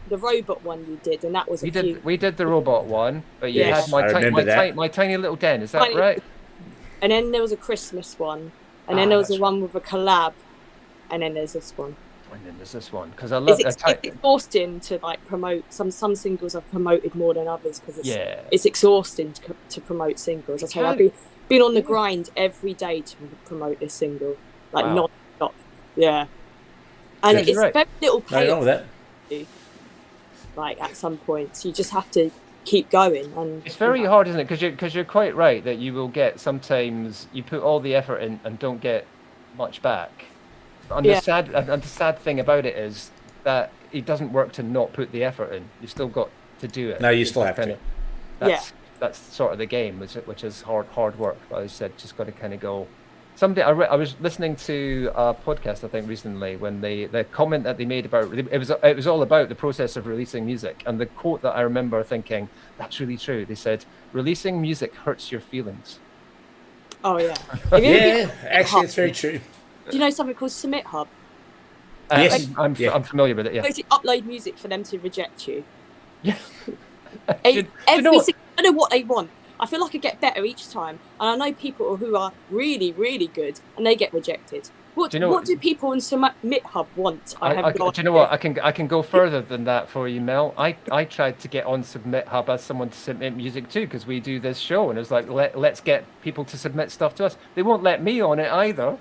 E: The robot one you did, and that was
A: we did the robot one, but you had my tiny little den. Is that right?
E: And then there was a Christmas one, and then there was one with a collab, and then there's this one.
A: And then there's this one because I love
E: it's exhausting to promote some singles. I've promoted more than others because it's exhausting to promote singles. I've been on the grind every day to promote this single, non-stop. Yeah, and it's very little payoff. At some points, you just have to keep going, and
A: it's very hard, isn't it? Because you're quite right that you will get sometimes you put all the effort in and don't get much back. And the sad thing about it is that it doesn't work to not put the effort in. You still got to do it.
B: No, you still have to.
A: That's sort of the game, which is hard work. But as I said, just got to kind of go. I was listening to a podcast I think recently when the comment that they made about it was all about the process of releasing music, and the quote that I remember thinking that's really true. They said releasing music hurts your feelings.
E: Oh yeah.
B: Actually, it's very true.
E: Do you know something called Submit Hub?
B: Yes,
A: I'm familiar with it. Yeah.
E: Basically, upload music for them to reject you.
A: Yeah.
E: I know what they want. I feel like I get better each time, and I know people who are really, really good, and they get rejected. What do people in Submit Hub want?
A: Do you know what? I can go further than that for you, Mel. I tried to get on Submit Hub as someone to submit music too, because we do this show, and it's like let's get people to submit stuff to us. They won't let me on it either.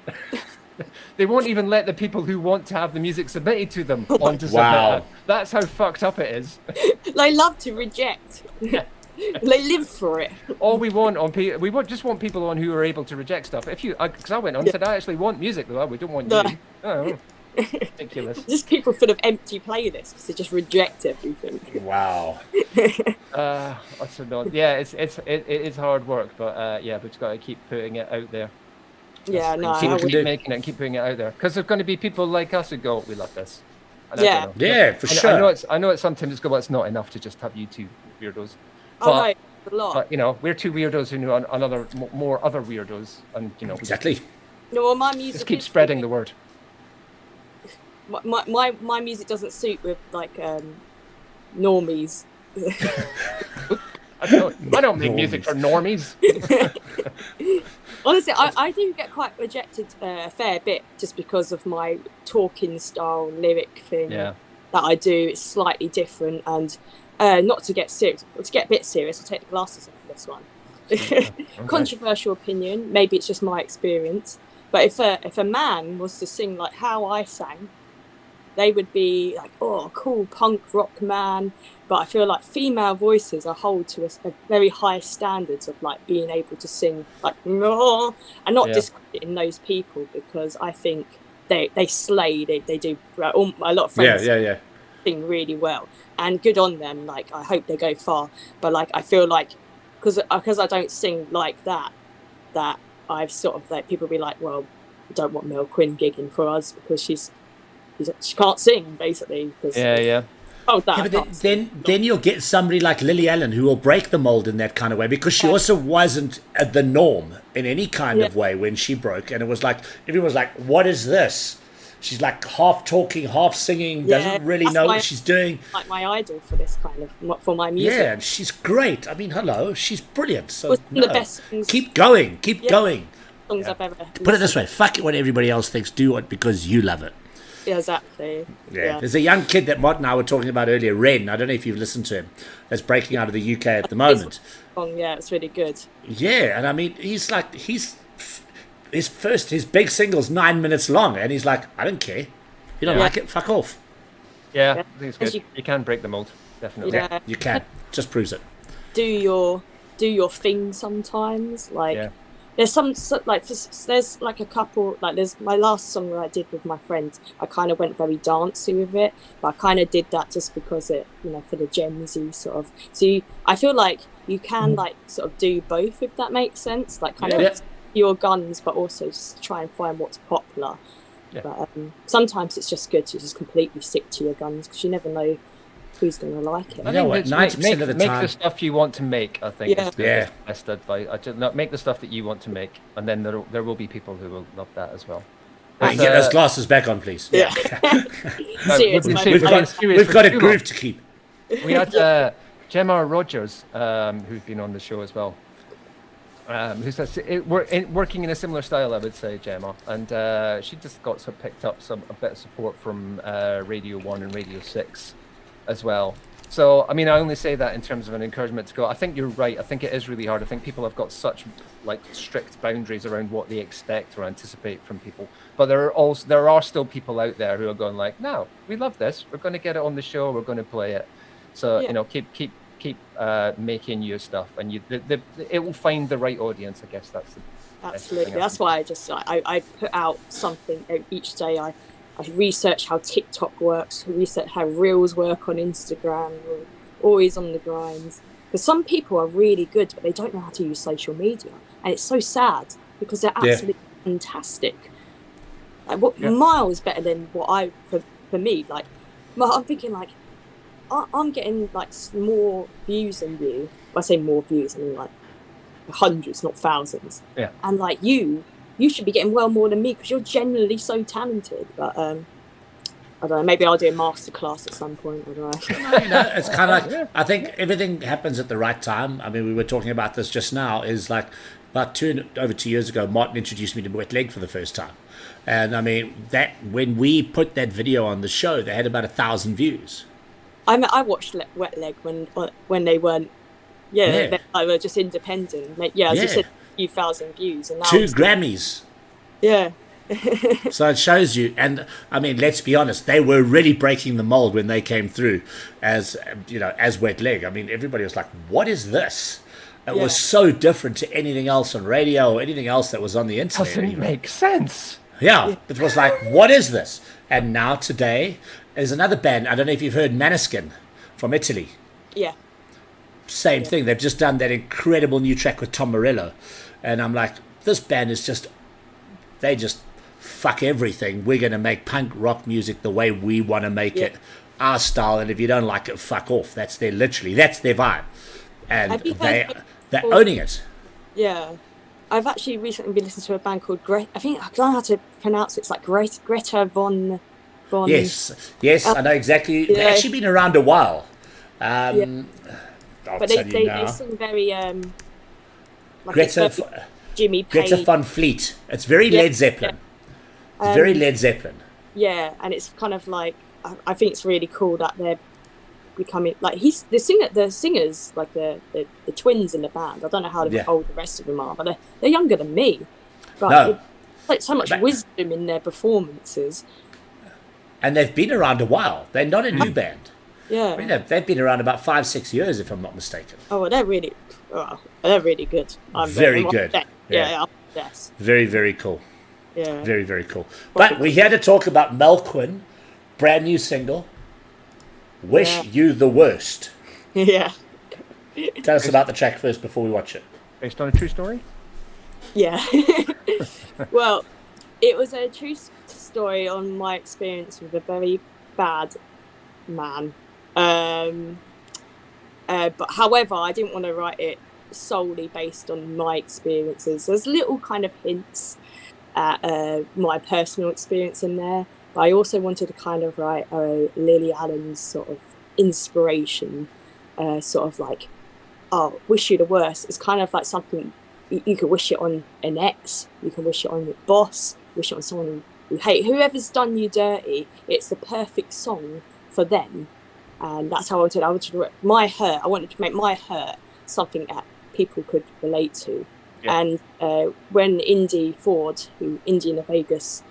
A: They won't even let the people who want to have the music submitted to them onto Submit Hub. That's how fucked up it is.
E: They love to reject. They live for it.
A: All we want just want people on who are able to reject stuff. Because I went on and said I actually want music, though we don't want you. Oh, ridiculous.
E: Just people full of empty playlists to just reject everything.
B: Wow.
A: It is hard work, but we've just got to keep putting it out there.
E: Yeah,
A: keep making it and keep putting it out there, because there's going to be people like us who go, we love this.
B: For sure.
A: I know it's sometimes it's good, but it's not enough to just have you two weirdos.
E: no, a lot.
A: But, you know, we're two weirdos who know another more other weirdos, and you know,
B: exactly.
E: No, well, my music
A: just keep spreading the word.
E: My music doesn't suit with like normies.
A: I don't make music for normies.
E: Honestly, I do get quite rejected a fair bit just because of my talking style, lyric thing that I do. It's slightly different, and not to get serious, to get a bit serious, I'll take the glasses off for this one. Okay. Controversial opinion, maybe it's just my experience, but if a man was to sing like how I sang, they would be like, oh, cool punk rock man. But I feel like female voices are held to a very high standards of like being able to sing like no, and not discrediting those people, because I think they slay. They do a lot of friends sing really well, and good on them. Like I hope they go far. But like I feel like because I don't sing like that I've sort of like people be like, well, we don't want Mel Quinn gigging for us because she can't sing basically. Oh,
B: but then you'll get somebody like Lily Allen who will break the mold in that kind of way, because she also wasn't the norm in any kind of way when she broke, and it was like everyone was like, what is this? She's like half talking, half singing, doesn't really know what she's doing.
E: Like my idol for this kind of for my music.
B: Yeah, and she's great. I mean, hello, she's brilliant. So
E: the best things.
B: Keep going.
E: Songs I've ever
B: put it this way: fuck it, what everybody else thinks. Do it because you love it.
E: Yeah, exactly.
B: Yeah. There's a young kid that Mott and I were talking about earlier, Ren. I don't know if you've listened to him. That's breaking out of the UK at the moment.
E: Yeah, it's really good.
B: Yeah, and I mean, his big single's 9 minutes long, and he's like, I don't care. You don't like it? Fuck off.
A: Yeah, I think it's good. You can break the mold, definitely.
B: Yeah, you can. Just proves it.
E: Do your thing sometimes, like. There's there's like a couple, like there's my last song that I did with my friend, I kind of went very dancey with it, but I kind of did that just because it, you know, for the Gen Z sort of, so I feel like you can like sort of do both, if that makes sense, like kind of your guns, but also just try and find what's popular. But sometimes it's just good to just completely stick to your guns, because you never know who's going to like it.
B: You know what? 90% of the time,
A: make the stuff you want to make. I think is the best advice. Make the stuff that you want to make, and then there will be people who will love that as well.
B: Get those glasses back on, please.
E: Yeah.
B: We've got a groove to keep.
A: We had Gemma Rogers, who's been on the show as well. Who's working in a similar style, I would say, Gemma, and she just picked up a bit of support from Radio 1 and Radio 6 as well. So, I mean, I only say that in terms of an encouragement to go. I think you're right. I think it is really hard. I think people have got such like strict boundaries around what they expect or anticipate from people. But there are still people out there who are going like, no, we love this. We're going to get it on the show. We're going to play it. So, you know, keep making your stuff, and it will find the right audience. I guess that's the
E: absolutely. That's why I put out something each day. I research how TikTok works, research how Reels work on Instagram. We're always on the grinds. Because some people are really good, but they don't know how to use social media. And it's so sad, because they're absolutely fantastic. Like, miles better than what for me. Like, I'm thinking, like, I'm getting, like, more views than you. When I say more views, I mean, like, hundreds, not thousands.
A: Yeah.
E: And, like, you should be getting well more than me, because you're genuinely so talented. But I don't know, maybe I'll do a masterclass at some point. I don't know.
B: You know, it's kind of like, I think everything happens at the right time. I mean, we were talking about this just now, is like about over 2 years ago, Martin introduced me to Wet Leg for the first time. And I mean, that when we put that video on the show, they had about 1,000 views.
E: I watched Wet Leg when they weren't, they were just independent. As you said, few thousand views, and now
B: 2 Grammys.
E: Yeah.
B: So it shows you, and I mean, let's be honest, they were really breaking the mold when they came through as Wet Leg. I mean, everybody was like, what is this? It was so different to anything else on radio or anything else that was on the internet.
A: Doesn't make sense.
B: Yeah, it was like, what is this? And now today is another band. I don't know if you've heard Maneskin from Italy.
E: Yeah.
B: Same thing. They've just done that incredible new track with Tom Morello. And I'm like, this band is they just fuck everything. We're going to make punk rock music the way we want to make it, our style. And if you don't like it, fuck off. That's their vibe. and
E: Have you heard
B: they're owning it.
E: Yeah. I've actually recently been listening to a band called I don't know how to pronounce it. It's like Greta Von.
B: Yes, I know exactly. They've actually been around a while. I'll
E: but
B: tell
E: they
B: you now.
E: sing very like
B: Greta
E: Jimmy Page.
B: Greta Van Fleet. It's very Led Zeppelin. It's very Led Zeppelin.
E: Yeah, and it's kind of like I think it's really cool that they're becoming like the singers like the twins in the band. I don't know how old the rest of them are, but they're younger than me. But like so much wisdom in their performances.
B: And they've been around a while. They're not a new band.
E: Yeah,
B: I mean, they've been around about 5-6 years, if I'm not mistaken.
E: Oh, they're really good.
B: Very good.
E: Yeah, yes.
B: Very, very cool.
E: Yeah,
B: very, very cool. But we're here to talk about Mel Quinn, brand new single. Wish You the Worst.
E: Yeah.
B: Tell us about the track first before we watch it.
A: Based on a true story?
E: Yeah. Well, it was a true story on my experience with a very bad man. But however, I didn't want to write it solely based on my experiences. There's little kind of hints at my personal experience in there. But I also wanted to kind of write Lily Allen's sort of inspiration, sort of like, wish you the worst. It's kind of like something you could wish it on an ex, you can wish it on your boss, wish it on someone you hate. Whoever's done you dirty, it's the perfect song for them. And that's how I wanted to write my hurt. I wanted to make my hurt something that people could relate to. Yeah. And when Indy Ford, Indy in Vegas,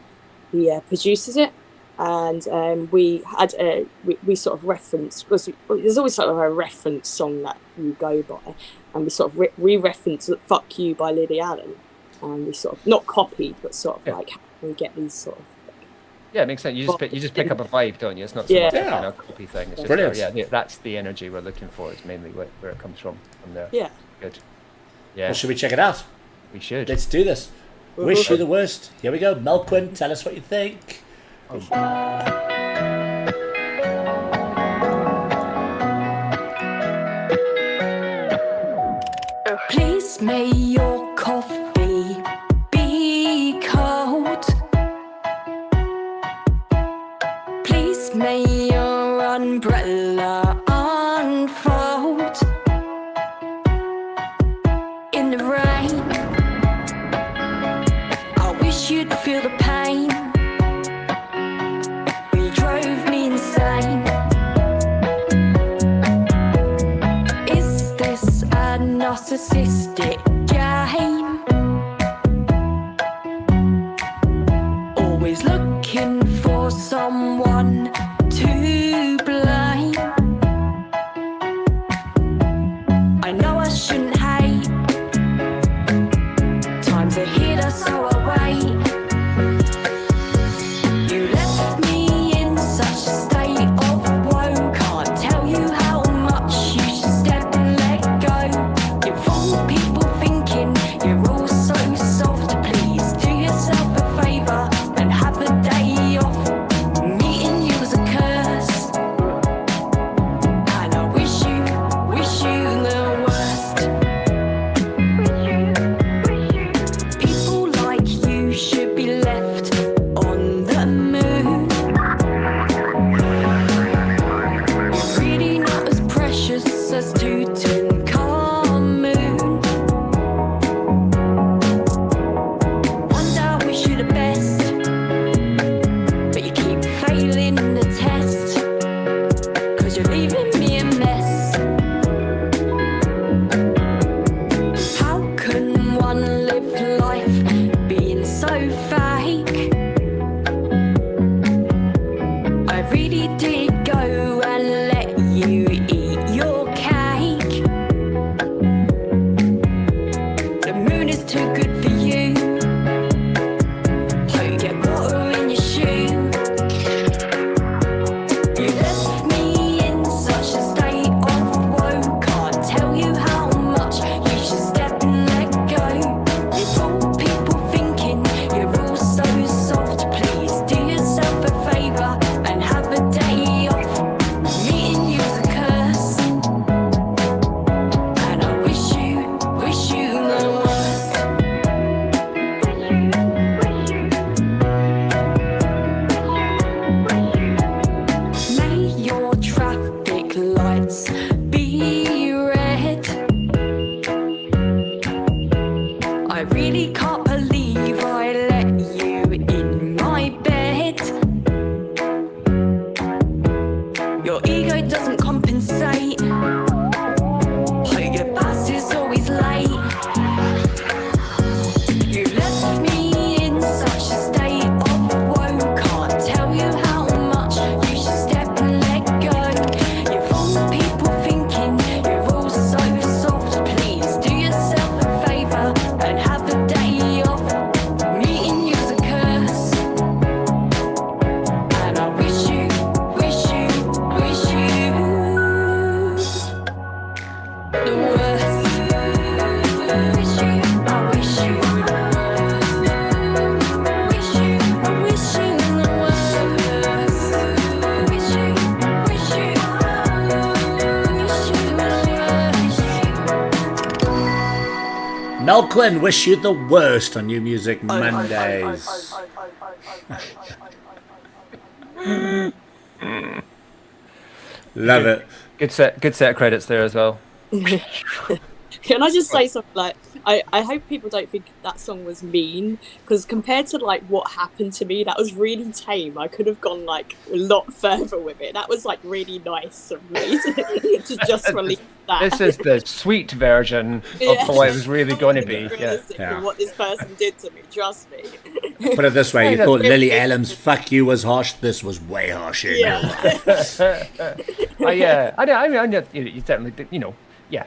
E: he produces it, and we had we sort of referenced, because there's always sort of a reference song that you go by, and we sort of re-referenced "Fuck You" by Lily Allen, and we sort of not copied, but sort of like how we get these sort of.
A: Yeah, it makes sense. You just pick up a vibe, don't you? It's not so much a copy thing. It's just brilliant. That's the energy we're looking for. It's mainly where it comes from there.
E: Yeah.
A: Good. Yeah.
B: Well, should we check it out?
A: We should.
B: Let's do this. Wish You the Worst. Here we go. Mel Quinn, tell us what you think.
F: Please may your coffee be cold. Please may your umbrella unfold in the rain. I wish you'd feel the pain. You drove me insane. Is this a narcissistic game? Always looking for someone to blame. I know I shouldn't hate. Times are here, so I wait. You left me in such a state of woe. Can't tell you how much you should step and let go. You fool people thinking you're all so soft. Please do yourself a favour and have the day off. Meeting you was I really can't believe I let you in my bed. Your ego doesn't compensate. Your bus is always late. You left me in such a state of woe. Can't tell you how much you should step and let go. You've all people thinking you're all so soft. Please do yourself a favour and have a day off. Meeting you's a curse, and I wish you the worst. Wish you, I wish you the worst. Wish you the worst. Wish you the worst.
B: Mel Quinn, wish you the worst on New Music Mondays. Love it.
A: Good set of credits there as well.
E: Can I just say something like, I hope people don't think that song was mean, because compared to like what happened to me, that was really tame. I could have gone like a lot further with it. That was like really nice of me to just release that.
A: This is the sweet version of how it was really going to be.
E: Yeah. What this person did to me, trust me.
B: Put it this way, you thought Lily Allen's "fuck you" was harsh. This was way harsher.
E: Yeah.
A: I know. You certainly did, yeah.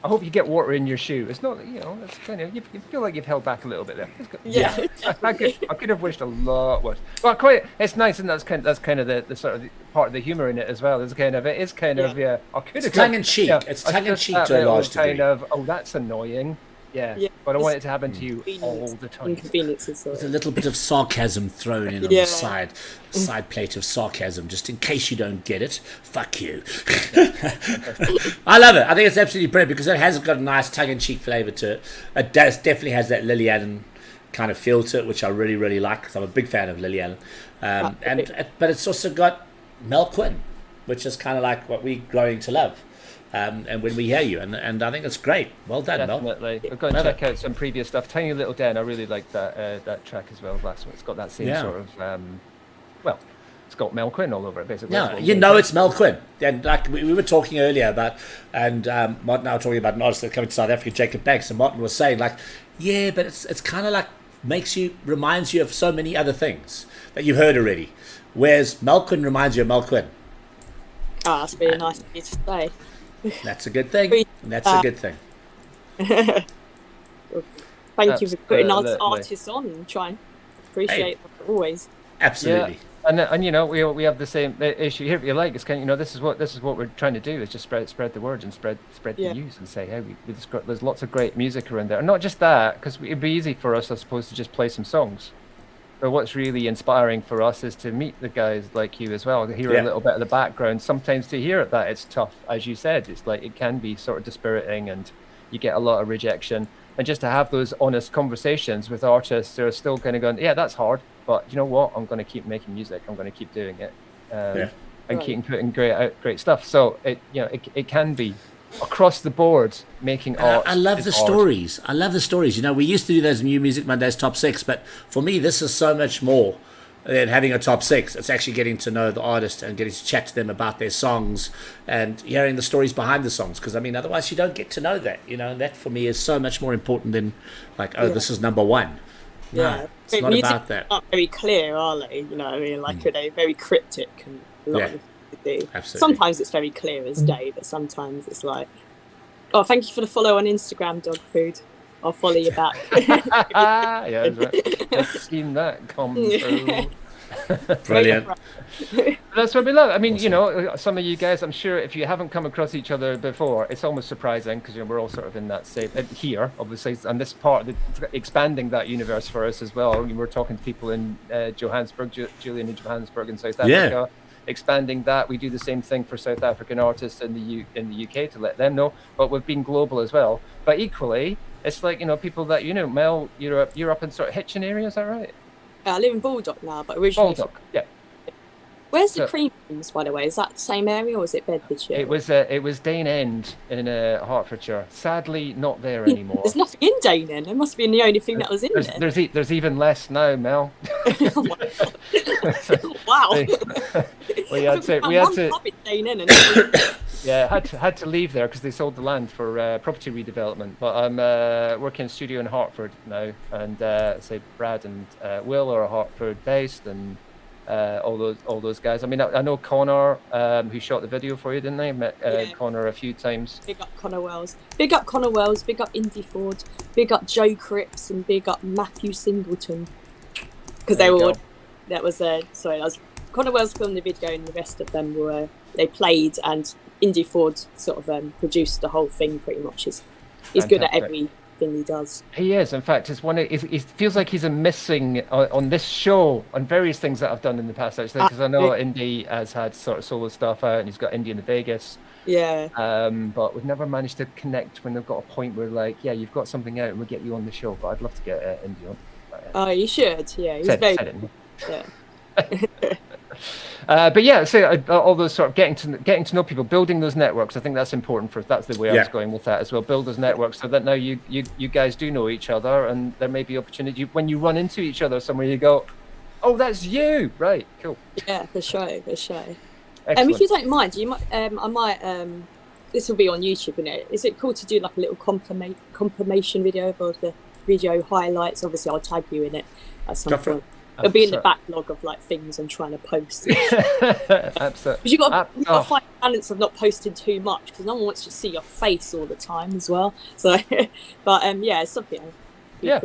A: I hope you get water in your shoe. It's not, it's kind of, you feel like you've held back a little bit there.
E: Yeah.
A: I could have wished a lot worse. Well, it's nice, and that's kind of the sort of part of the humor in it as well. It's kind of, I could have
B: tongue in cheek. It's tongue in cheek to a large degree.
A: Kind of, oh, that's annoying. Yeah. But I want it to happen to you all the time.
E: Inconveniences.
B: With a little bit of sarcasm thrown in on the side plate of sarcasm, just in case you don't get it. Fuck you. I love it. I think it's absolutely brilliant because it has got a nice tongue-in-cheek flavour to it. It definitely has that Lily Allen kind of feel to it, which I really, really like because I'm a big fan of Lily Allen. But it's also got Mel Quinn, which is kind of like what we're growing to love. And when we hear you, and I think it's great. Well done, Mel.
A: Definitely. I've got to check out some previous stuff. Tiny Little Den, I really like that track as well. Last one, it's got that same sort of, it's got Mel Quinn all over it, basically.
B: Yeah, it's Mel Quinn. And like we were talking earlier about, and Martin and I were talking about an artist that coming to South Africa, Jacob Banks, and Martin was saying like, yeah, but it's kind of like reminds you of so many other things that you've heard already, whereas Mel Quinn reminds you of Mel Quinn.
E: Oh, that's really nice of you to say.
B: That's a good thing. That's a good thing.
E: Thank you for putting artists on and trying. Appreciate that always.
B: Absolutely.
A: Yeah. And we have the same issue here. If you like, it's kind of, this is what we're trying to do is just spread the word and spread the news and say, hey, there's lots of great music around there, and not just that, because it'd be easy for us, I suppose, to just play some songs. But what's really inspiring for us is to meet the guys like you as well, to hear a little bit of the background. Sometimes to hear that it's tough, as you said, it's like it can be sort of dispiriting and you get a lot of rejection. And just to have those honest conversations with artists who are still kind of going, yeah, that's hard, but you know what? I'm going to keep making music. I'm going to keep doing it, and keep putting great stuff. So it can be across the board making art.
B: I love the stories. I love the stories. We used to do those New Music Mondays top 6, but for me, this is so much more than having a top 6. It's actually getting to know the artist and getting to chat to them about their songs and hearing the stories behind the songs. Because otherwise you don't get to know that. And that for me is so much more important than like, this is number one. No, it's not about that.
E: Not very clear, are they? Like they're very cryptic and a lot of do.
B: Absolutely.
E: Sometimes it's very clear as day, but sometimes it's like, oh, thank you for the follow on Instagram, Dog Food. I'll follow you back.
A: Yeah, I've seen that come through.
B: Brilliant.
A: That's what we love. I mean, some of you guys, I'm sure if you haven't come across each other before, it's almost surprising because we're all sort of in that same here, obviously, and this part of expanding that universe for us as well. We're talking to people in Johannesburg, Julian in Johannesburg in South Africa. Expanding that, we do the same thing for South African artists in the UK to let them know. But we've been global as well. But equally, it's like people that Mel, you're up in sort of Hitchin area, is that right?
E: I live in Baldock now, but originally
A: Baldock, yeah.
E: Where's the cream rooms, by the way? Is that the same area or is it Bedfordshire?
A: It was Dane End in Hertfordshire. Sadly, not there anymore.
E: There's nothing in Dane End. It must have been the only thing that was in there.
A: There's even less now, Mel.
E: Oh my God. Wow.
A: we had to
E: pub in Dane End
A: yeah, had to leave there because they sold the land for property redevelopment. But I'm working in studio in Hartford now, and say Brad and Will are Hartford based, and all those guys. I mean, I know Connor, who shot the video for you, didn't they? Met Connor a few times.
E: Big up Connor Wells. Big up Connor Wells. Big up Indy Ford. Big up Joe Cripps, and big up Matthew Singleton. Because they were. That was Connor Wells filmed the video, and the rest of them were they played, and Indy Ford sort of produced the whole thing pretty much. He's good at everything he does.
A: He is. In fact, it feels like he's a missing on this show on various things that I've done in the past, actually, because I know Indy has had sort of solo stuff out, and he's got Indy in Vegas.
E: Yeah.
A: But we've never managed to connect when they've got a point where like, yeah, you've got something out and we'll get you on the show. But I'd love to get Indy on.
E: Oh, you should. Yeah, he's very. Yeah.
A: But yeah, so all those sort of getting to know people, building those networks. I think that's important that's the way I was going with that as well. Build those networks so that now you guys do know each other, and there may be opportunity when you run into each other somewhere. You go, oh, that's you, right? Cool.
E: Yeah, for sure. If
A: Excellent.
E: you don't mind, I might. This will be on YouTube, isn't it? Is it cool to do like a little confirmation video of the video highlights? Obviously, I'll tag you in it at some point. It'll be in the backlog of like things I'm trying to post.
A: Absolutely.
E: Because you've got to find balance of not posting too much, because no one wants to see your face all the time as well. So, but yeah, it's something.
A: Yeah,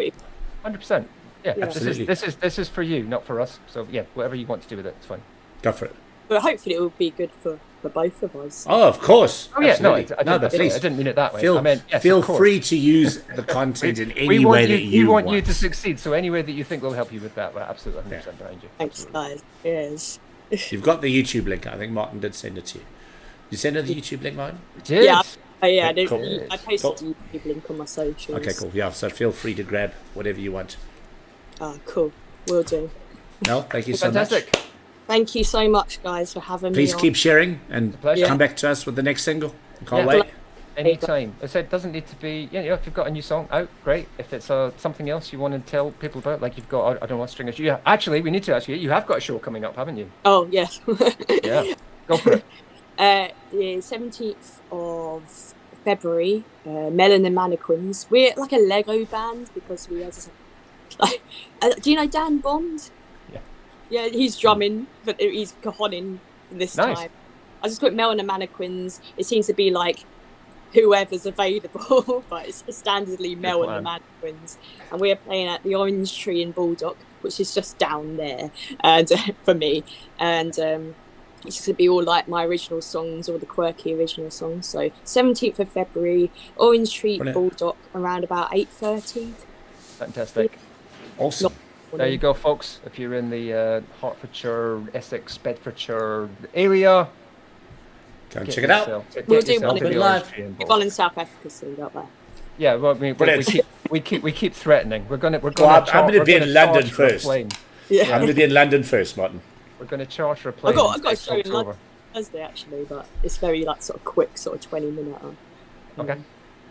A: 100%. Yeah, absolutely. This is for you, not for us. So yeah, whatever you want to do with it, it's fine.
B: Go for it.
E: But hopefully it will be good for both of us.
B: Oh, of course.
A: Oh yeah,
B: absolutely.
A: I didn't mean it that way.
B: Feel free to use the content in any way that you want.
A: We want you to succeed, so any way that you think will help you with that, we're absolutely 100% behind you.
E: Thanks, guys. Yes.
B: You've got the YouTube link. I think Martin did send it to you. You send her the YouTube link, Martin?
A: I did.
E: Yeah.
B: Cool.
E: I posted the YouTube link on my socials.
B: Okay, cool. Yeah, so feel free to grab whatever you want.
E: Oh, cool. Will do.
B: No, thank you so
A: Fantastic.
B: much.
E: Thank you so much, guys, for having me.
B: Please
E: on.
B: keep sharing and come back to us with the next single. Can't wait.
A: Anytime. I said it doesn't need to be. You know, if you've got a new song out, great. If it's something else you want to tell people about, like you've got, I don't know, stringers. Yeah, actually, we need to ask you. You have got a show coming up, haven't you?
E: Oh yes.
A: Yeah. Go for it.
E: The 17th of February, Melon and Mannequins. We're like a Lego band because we have. Like, do you know Dan Bond? Yeah, he's drumming, but he's cajoning this time. I just put Melon and Mannequins. It seems to be like whoever's available, but it's standardly Melon and Mannequins. And we're playing at the Orange Tree in Baldock, which is just down there, and for me. And it's just going to be all like my original songs, all the quirky original songs. So 17th of February, Orange Tree, Baldock, around about 8:30.
A: Fantastic.
B: Awesome.
A: There you go, folks. If you're in the Hertfordshire, Essex, Bedfordshire area,
B: go and check it out.
E: We'll do one in South Africa soon, don't we?
A: Yeah, well, we keep threatening. We're gonna.
B: I'm going to be in London first.
E: Yeah,
B: I'm going to be in London first, Martin.
A: We're going to charter a plane.
E: I've got a show in London Thursday actually, but it's very like sort of quick, sort of 20-minute.
A: Okay.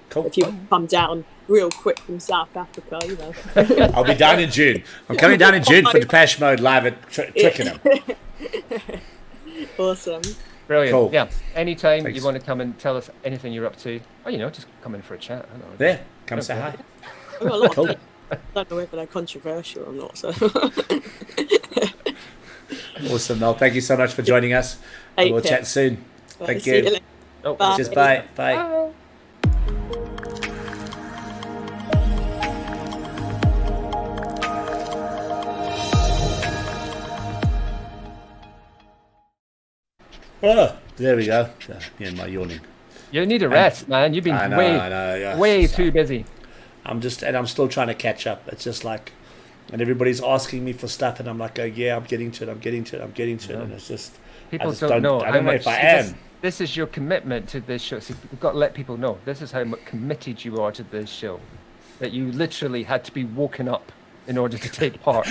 B: Cool.
E: If you come down real quick from South Africa, you know.
B: I'll be down in June. I'm coming down in June for Depeche Mode live at Twickenham.
E: Awesome.
A: Brilliant.
B: Cool.
A: Yeah. Anytime you want to come and tell us anything you're up to, or just come in for a chat. I don't know.
B: There, come say hi.
E: I've got a lot of I don't know whether they're controversial or not. So.
B: Awesome, Mel. Thank you so much for joining us. We'll chat soon. Thank you.
E: Bye.
B: Just bye. Bye. Oh, there we go. My yawning.
A: You need a rest, man. You've been way too busy.
B: I'm still trying to catch up. It's just like, and everybody's asking me for stuff, and I'm like, I'm getting to it, and it's just
A: people don't know.
B: I don't know if I am.
A: This is your commitment to this show. So you've got to let people know. This is how committed you are to this show. That you literally had to be woken up in order to take part.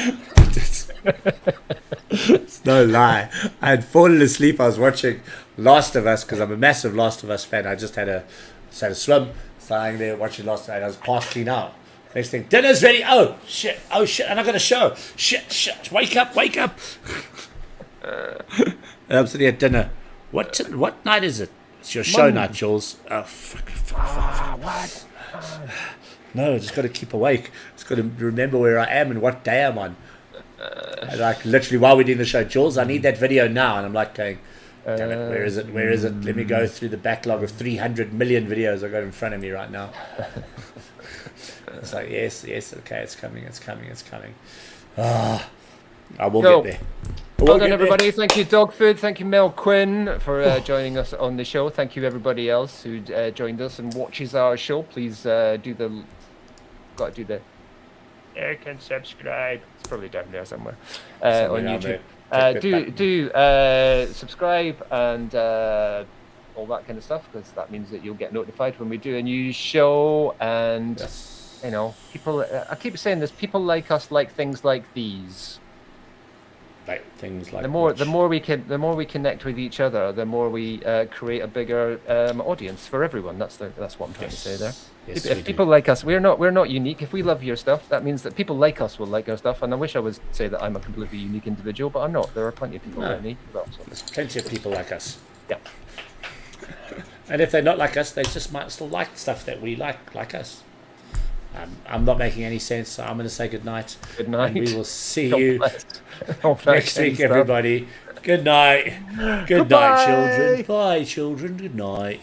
B: It's no lie. I had fallen asleep. I was watching Last of Us because I'm a massive Last of Us fan. I just had a swim, lying there watching Last of Us. I was past 3 now. Next thing, dinner's ready. Oh shit! And I got a show. Shit! Wake up! And I'm sitting at dinner. What night is it? It's your show night, Jules. Oh fuck.
A: What?
B: No, I just got to keep awake. Just got to remember where I am and what day I'm on. And like literally while we're doing the show, Jules, I need that video now. And I'm like going, damn it, where is it? Let me go through the backlog of 300 million videos I got in front of me right now. It's like, yes, okay, it's coming. I will get there.
A: Well done, everybody. Thank you, Dog Food. Thank you, Mel Quinn, for joining us on the show. Thank you, everybody else who joined us and watches our show. Please you can subscribe. It's probably down there somewhere on YouTube. Do subscribe and all that kind of stuff, because that means that you'll get notified when we do a new show. And you know, people. I keep saying this. People like us like things like these.
B: Like things like
A: the more we connect with each other, the more we create a bigger audience for everyone. That's what I'm trying to say there.
B: Yes,
A: if people like us, we're not unique. If we love your stuff, that means that people like us will like our stuff. And I wish I would say that I'm a completely unique individual, but I'm not. There are plenty of people like me. Well, so.
B: There's plenty of people like us.
A: Yeah.
B: And if they're not like us, they just might still like stuff that we like us. I'm not making any sense, so I'm going to say good night.
A: Good night.
B: And we will see you
A: next
B: week, everybody. Good night. Good night, children. Bye, children. Good night.